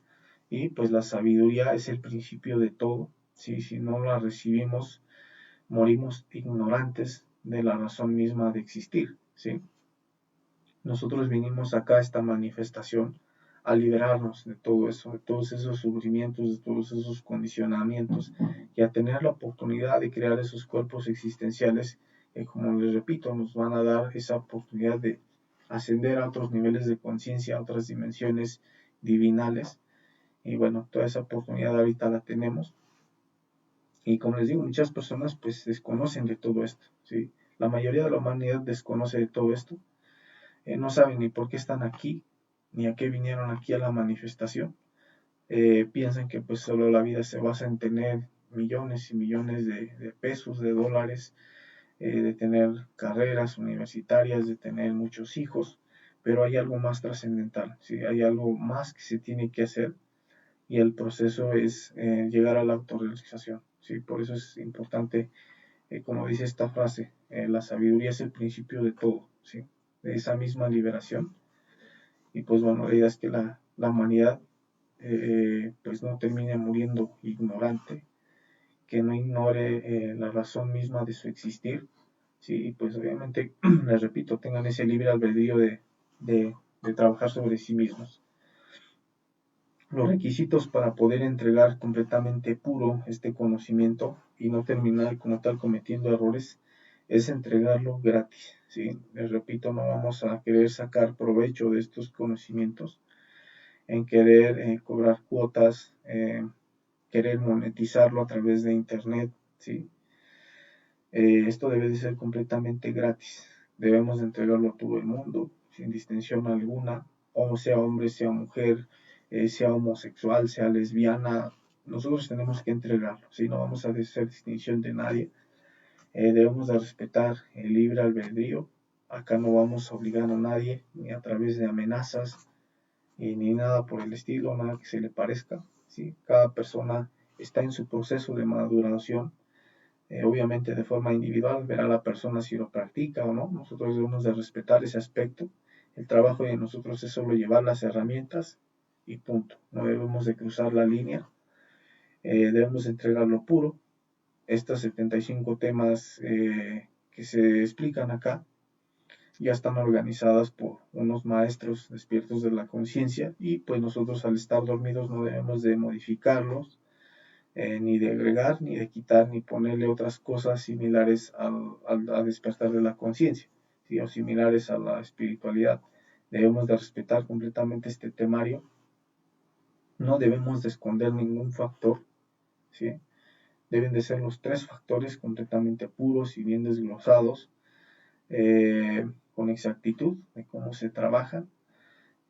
Y pues la sabiduría es el principio de todo, ¿sí? Si no la recibimos, morimos ignorantes de la razón misma de existir, ¿sí? Nosotros vinimos acá a esta manifestación a liberarnos de todo eso, de todos esos sufrimientos, de todos esos condicionamientos y a tener la oportunidad de crear esos cuerpos existenciales que, como les repito, nos van a dar esa oportunidad de ascender a otros niveles de conciencia, a otras dimensiones divinales. Y bueno, toda esa oportunidad ahorita la tenemos. Y como les digo, muchas personas pues desconocen de todo esto, ¿sí? La mayoría de la humanidad desconoce de todo esto, no saben ni por qué están aquí, ni a qué vinieron aquí a la manifestación. Piensan que pues solo la vida se basa en tener millones y millones de pesos, de dólares, de tener carreras universitarias, de tener muchos hijos, pero hay algo más trascendental, ¿sí? Hay algo más que se tiene que hacer y el proceso es llegar a la autorrealización, ¿sí? Por eso es importante, como dice esta frase, la sabiduría es el principio de todo, ¿sí? De esa misma liberación. Y pues bueno, la idea es que la humanidad pues no termine muriendo ignorante, que no ignore la razón misma de su existir, ¿sí? Y pues obviamente, les repito, tengan ese libre albedrío de trabajar sobre sí mismos. Los requisitos para poder entregar completamente puro este conocimiento y no terminar como tal cometiendo errores es entregarlo gratis, ¿sí? Les repito, no vamos a querer sacar provecho de estos conocimientos en querer cobrar cuotas, querer monetizarlo a través de internet, ¿sí? Esto debe de ser completamente gratis. Debemos de entregarlo a todo el mundo, sin distinción alguna, o sea hombre, sea mujer, sea homosexual, sea lesbiana. Nosotros tenemos que entregarlo, ¿sí? No vamos a hacer distinción de nadie. Debemos de respetar el libre albedrío. Acá no vamos a obligar a nadie, ni a través de amenazas, ni nada por el estilo, nada que se le parezca, ¿sí? Cada persona está en su proceso de maduración, obviamente de forma individual, verá la persona si lo practica o no. Nosotros debemos de respetar ese aspecto. El trabajo de nosotros es solo llevar las herramientas y punto. No debemos de cruzar la línea, debemos entregarlo puro. Estos 75 temas que se explican acá ya están organizadas por unos maestros despiertos de la conciencia y pues nosotros al estar dormidos no debemos de modificarlos, ni de agregar, ni de quitar, ni ponerle otras cosas similares al despertar de la conciencia, ¿sí? O similares a la espiritualidad. Debemos de respetar completamente este temario, no debemos de esconder ningún factor, ¿sí? Deben de ser los tres factores completamente puros y bien desglosados, con exactitud de cómo se trabajan.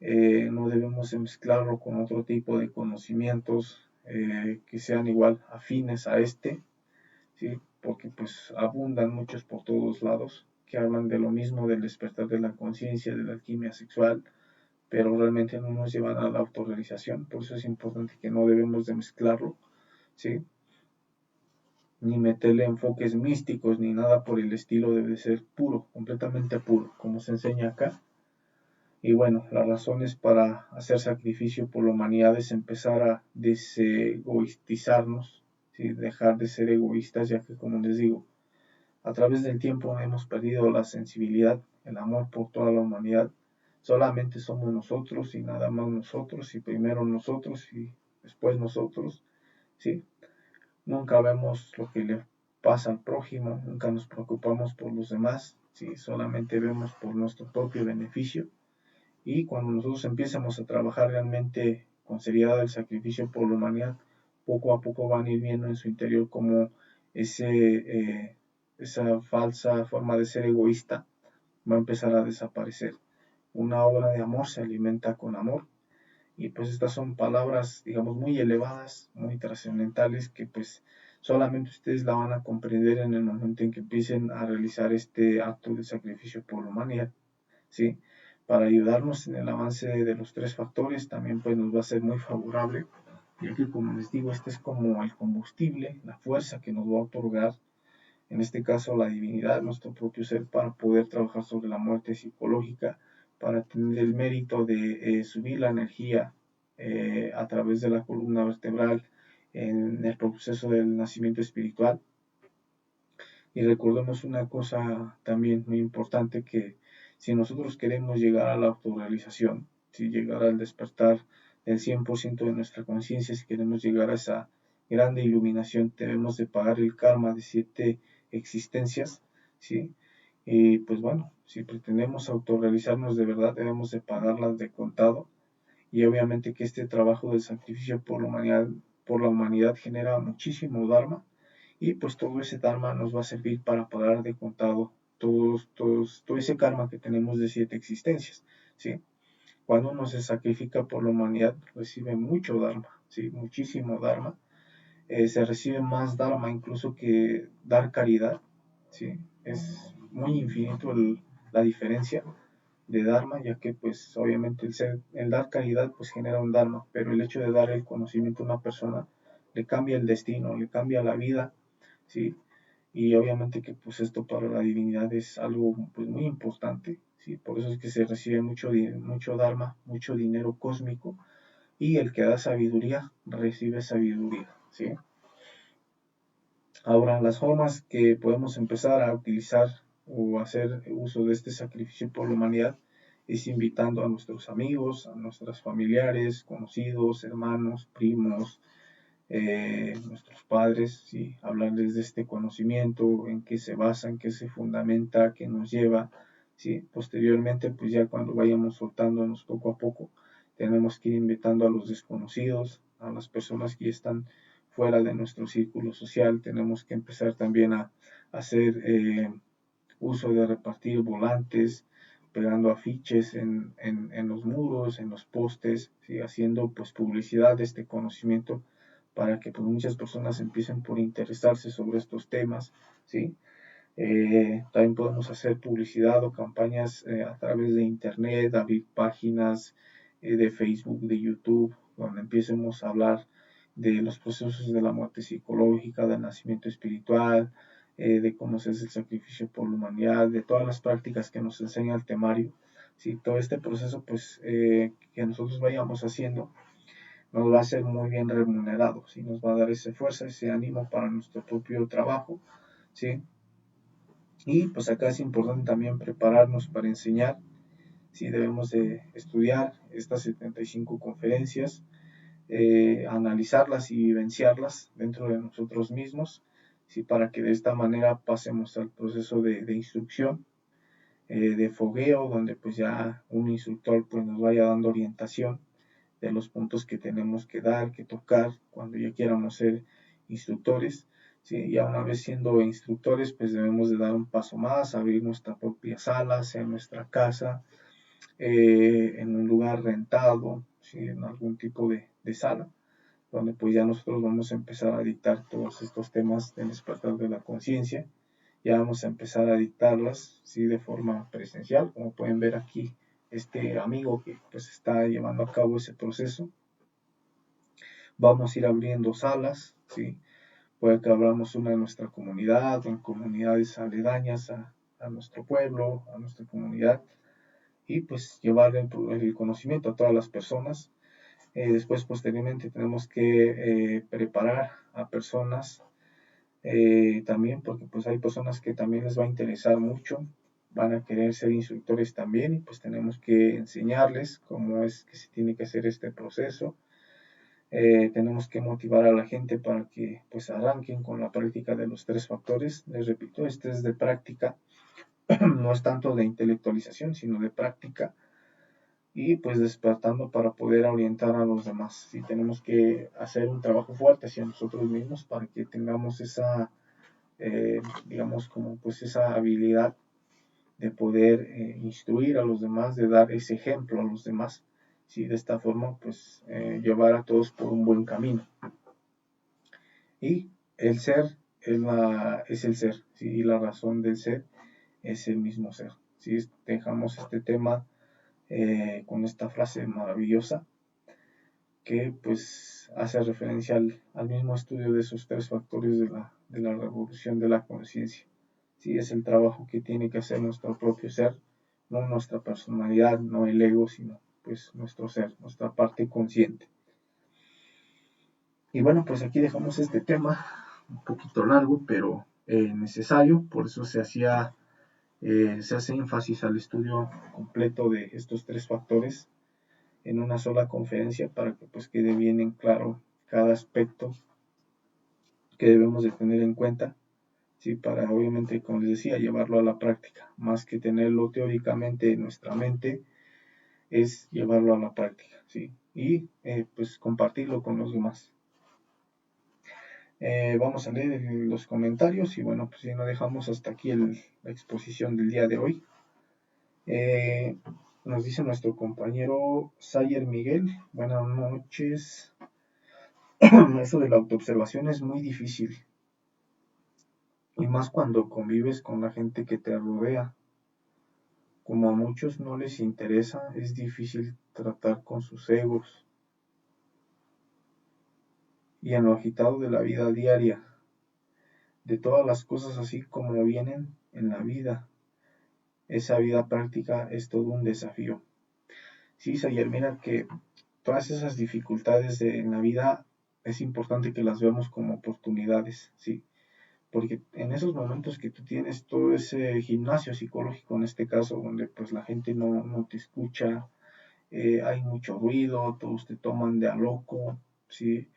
No debemos mezclarlo con otro tipo de conocimientos que sean igual afines a este, ¿sí? Porque pues abundan muchos por todos lados que hablan de lo mismo, del despertar de la conciencia, de la alquimia sexual, pero realmente no nos llevan a la autorrealización. Por eso es importante que no debemos de mezclarlo, ¿sí? Ni meterle enfoques místicos ni nada por el estilo. Debe ser puro, completamente puro, como se enseña acá. Y bueno, las razones para hacer sacrificio por la humanidad es empezar a desegoistizarnos, ¿sí? Dejar de ser egoístas, ya que como les digo, a través del tiempo hemos perdido la sensibilidad, el amor por toda la humanidad. Solamente somos nosotros y nada más nosotros, y primero nosotros y después nosotros, ¿sí? Nunca vemos lo que le pasa al prójimo, nunca nos preocupamos por los demás, ¿sí? Solamente vemos por nuestro propio beneficio. Y cuando nosotros empezamos a trabajar realmente con seriedad el sacrificio por la humanidad, poco a poco van a ir viendo en su interior como esa falsa forma de ser egoísta va a empezar a desaparecer. Una obra de amor se alimenta con amor. Y pues estas son palabras, digamos, muy elevadas, muy trascendentales, que pues solamente ustedes la van a comprender en el momento en que empiecen a realizar este acto de sacrificio por la humanidad, ¿sí? Para ayudarnos en el avance de los tres factores, también pues nos va a ser muy favorable, ya que como les digo, este es como el combustible, la fuerza que nos va a otorgar, en este caso la divinidad, nuestro propio ser, para poder trabajar sobre la muerte psicológica, para tener el mérito de subir la energía a través de la columna vertebral en el proceso del nacimiento espiritual. Y recordemos una cosa también muy importante, que si nosotros queremos llegar a la autorrealización, si llegar al despertar del 100% de nuestra conciencia, si queremos llegar a esa grande iluminación, debemos de pagar el karma de 7 existencias, ¿sí? Y pues bueno, si pretendemos autorrealizarnos de verdad, debemos de pagarlas de contado. Y obviamente que este trabajo de sacrificio por la humanidad genera muchísimo dharma, y pues todo ese dharma nos va a servir para pagar de contado todo ese karma que tenemos de 7 existencias, ¿sí? Cuando uno se sacrifica por la humanidad, recibe mucho dharma, ¿sí? Muchísimo dharma. Se recibe más dharma incluso que dar caridad, ¿sí? Es muy infinito la diferencia de dharma, ya que pues obviamente el dar caridad pues genera un dharma, pero el hecho de dar el conocimiento a una persona le cambia el destino, le cambia la vida, ¿sí? Y obviamente que pues esto para la divinidad es algo pues muy importante, ¿sí? Por eso es que se recibe mucho dharma, mucho dinero cósmico, y el que da sabiduría recibe sabiduría, ¿sí? Ahora, las formas que podemos empezar a utilizar o hacer uso de este sacrificio por la humanidad es invitando a nuestros amigos, a nuestros familiares, conocidos, hermanos, primos, nuestros padres, ¿sí? Hablarles de este conocimiento, en qué se basa, en qué se fundamenta, qué nos lleva, ¿sí? Posteriormente, pues ya cuando vayamos soltándonos poco a poco, tenemos que ir invitando a los desconocidos, a las personas que están fuera de nuestro círculo social, tenemos que empezar también a hacer uso de repartir volantes, pegando afiches en los muros, en los postes, ¿sí? Haciendo pues publicidad de este conocimiento para que pues, muchas personas empiecen por interesarse sobre estos temas, ¿sí? También podemos hacer publicidad o campañas a través de internet, abrir páginas de Facebook, de YouTube, donde empecemos a hablar de los procesos de la muerte psicológica, del nacimiento espiritual, de cómo se hace el sacrificio por la humanidad, de todas las prácticas que nos enseña el temario. Sí, todo este proceso pues que nosotros vayamos haciendo nos va a ser muy bien remunerado, ¿sí? Nos va a dar esa fuerza, ese ánimo para nuestro propio trabajo, ¿sí? Y pues acá es importante también prepararnos para enseñar, ¿sí? Debemos de estudiar estas 75 conferencias, analizarlas y vivenciarlas dentro de nosotros mismos, ¿sí? Para que de esta manera pasemos al proceso de instrucción, de fogueo, donde pues ya un instructor pues nos vaya dando orientación de los puntos que tenemos que dar, que tocar cuando ya quieramos ser instructores. ¿Sí? Ya una vez siendo instructores, pues debemos de dar un paso más, abrir nuestra propia sala, sea en nuestra casa, en un lugar rentado, ¿sí? En algún tipo de sala, donde pues ya nosotros vamos a empezar a dictar todos estos temas del despertar de la conciencia. Ya vamos a empezar a dictarlas, ¿sí? De forma presencial, como pueden ver aquí este amigo que pues está llevando a cabo ese proceso. Vamos a ir abriendo salas, ¿sí? Puede que abramos una en nuestra comunidad, en comunidades aledañas a nuestro pueblo, a nuestra comunidad, y pues llevar el conocimiento a todas las personas. Después, posteriormente, tenemos que preparar a personas también, porque pues hay personas que también les va a interesar mucho, van a querer ser instructores también, y pues tenemos que enseñarles cómo es que se tiene que hacer este proceso. Tenemos que motivar a la gente para que pues arranquen con la práctica de los 3 factores. Les repito, este es de práctica, no es tanto de intelectualización, sino de práctica, y pues despertando para poder orientar a los demás. Y tenemos que hacer un trabajo fuerte hacia nosotros mismos para que tengamos esa, digamos, como pues esa habilidad de poder instruir a los demás, de dar ese ejemplo a los demás. ¿Sí? De esta forma, pues llevar a todos por un buen camino. Y el ser es el ser, ¿sí? Y la razón del ser es el mismo ser. ¿Sí? Dejamos este tema con esta frase maravillosa que pues hace referencia al mismo estudio de esos 3 factores de la revolución de la conciencia. ¿Sí? Es el trabajo que tiene que hacer nuestro propio ser, no nuestra personalidad, no el ego, sino pues nuestro ser, nuestra parte consciente. Y bueno, pues aquí dejamos este tema un poquito largo, pero necesario, por eso se hace énfasis al estudio completo de estos 3 factores en una sola conferencia para que pues quede bien en claro cada aspecto que debemos de tener en cuenta, ¿sí? Para obviamente, como les decía, llevarlo a la práctica, más que tenerlo teóricamente en nuestra mente, es llevarlo a la práctica, ¿sí? Y pues compartirlo con los demás. Vamos a leer los comentarios y bueno, pues si no dejamos hasta aquí la exposición del día de hoy. Nos dice nuestro compañero Sayer Miguel, buenas noches. Eso de la autoobservación es muy difícil, y más cuando convives con la gente que te rodea. Como a muchos no les interesa, es difícil tratar con sus egos. Y en lo agitado de la vida diaria, de todas las cosas así como vienen en la vida, esa vida práctica es todo un desafío. Sí, Sayer, mira que todas esas dificultades en la vida es importante que las veamos como oportunidades, ¿sí? porque en esos momentos que tú tienes todo ese gimnasio psicológico, en este caso, donde pues la gente no te escucha, hay mucho ruido, todos te toman de a loco, ¿sí?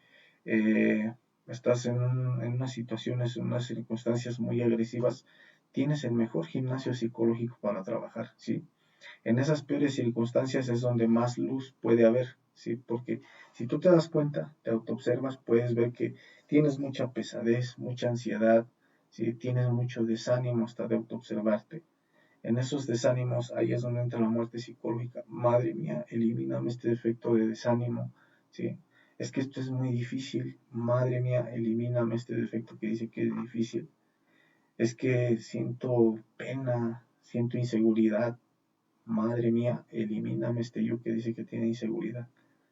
Eh, estás en unas situaciones, en unas circunstancias muy agresivas, tienes el mejor gimnasio psicológico para trabajar, ¿sí? En esas peores circunstancias es donde más luz puede haber, ¿sí? Porque si tú te das cuenta, te autoobservas, puedes ver que tienes mucha pesadez, mucha ansiedad, ¿sí? Tienes mucho desánimo hasta de autoobservarte. En esos desánimos, ahí es donde entra la muerte psicológica. Madre mía, elimíname este defecto de desánimo, ¿sí? Es que esto es muy difícil. Madre mía, elimíname este defecto que dice que es difícil. Es que siento pena, siento inseguridad. Madre mía, elimíname este yo que dice que tiene inseguridad,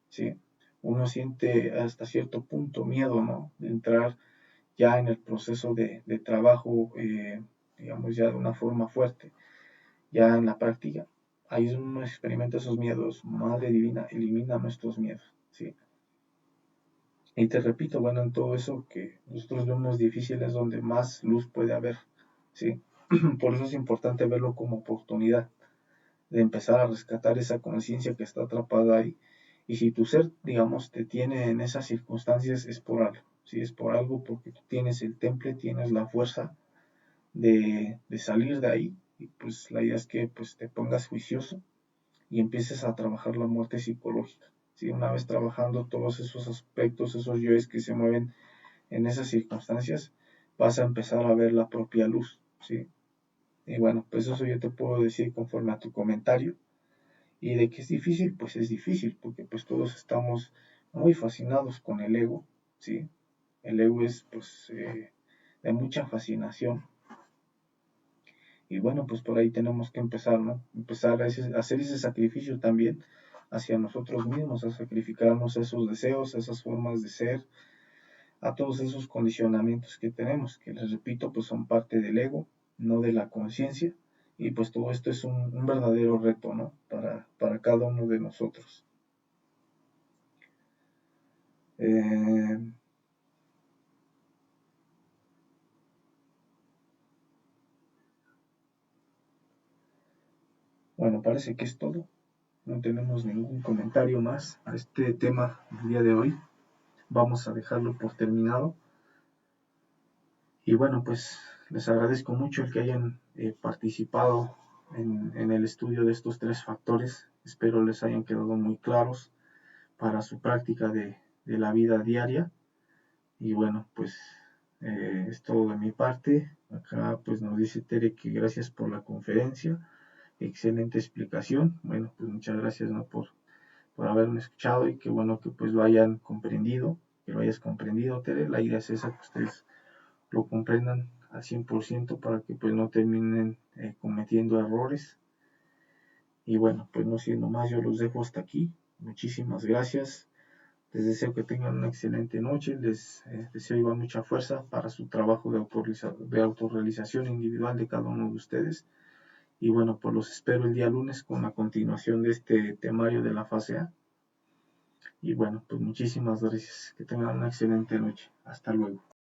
¿sí? Uno siente hasta cierto punto miedo, ¿no? De entrar ya en el proceso de trabajo, digamos, ya de una forma fuerte, ya en la práctica. Ahí es donde uno experimenta esos miedos. Madre divina, elimíname estos miedos, ¿sí? Y te repito, bueno, en todo eso que nosotros vemos difícil es donde más luz puede haber, ¿sí? Por eso es importante verlo como oportunidad de empezar a rescatar esa conciencia que está atrapada ahí. Y si tu ser, digamos, te tiene en esas circunstancias, es por algo, ¿sí? Es por algo porque tú tienes el temple, tienes la fuerza de salir de ahí. Y pues la idea es que pues, te pongas juicioso y empieces a trabajar la muerte psicológica. ¿Sí? Una vez trabajando todos esos aspectos, esos yoes que se mueven en esas circunstancias, vas a empezar a ver la propia luz. ¿Sí? Y bueno, pues eso yo te puedo decir conforme a tu comentario. Y de que es difícil, pues es difícil, porque pues todos estamos muy fascinados con el ego, ¿sí? El ego es pues de mucha fascinación. Y bueno, pues por ahí tenemos que empezar, ¿no? Empezar a hacer ese sacrificio también hacia nosotros mismos, a sacrificarnos esos deseos, esas formas de ser, a todos esos condicionamientos que tenemos, que les repito, pues son parte del ego, no de la conciencia. Y pues todo esto es un verdadero reto, ¿no? Para cada uno de nosotros. Eh, bueno, parece que es todo. No tenemos ningún comentario más a este tema del día de hoy. Vamos a dejarlo por terminado. Y bueno, pues les agradezco mucho el que hayan participado en el estudio de estos tres factores. Espero les hayan quedado muy claros para su práctica de la vida diaria. Y bueno, pues es todo de mi parte. Acá pues nos dice Tere que gracias por la conferencia. Excelente explicación. Bueno, pues muchas gracias, ¿no? por haberme escuchado y que bueno que pues lo hayan comprendido, que lo hayas comprendido, Tere. La idea es esa, que ustedes lo comprendan al 100% para que pues no terminen cometiendo errores. Y bueno, pues no siendo más, yo los dejo hasta aquí. Muchísimas gracias. Les deseo que tengan una excelente noche. Les deseo igual mucha fuerza para su trabajo de autorrealización individual de cada uno de ustedes. Y bueno, pues los espero el día lunes con la continuación de este temario de la fase A. Y bueno, pues muchísimas gracias. Que tengan una excelente noche. Hasta luego.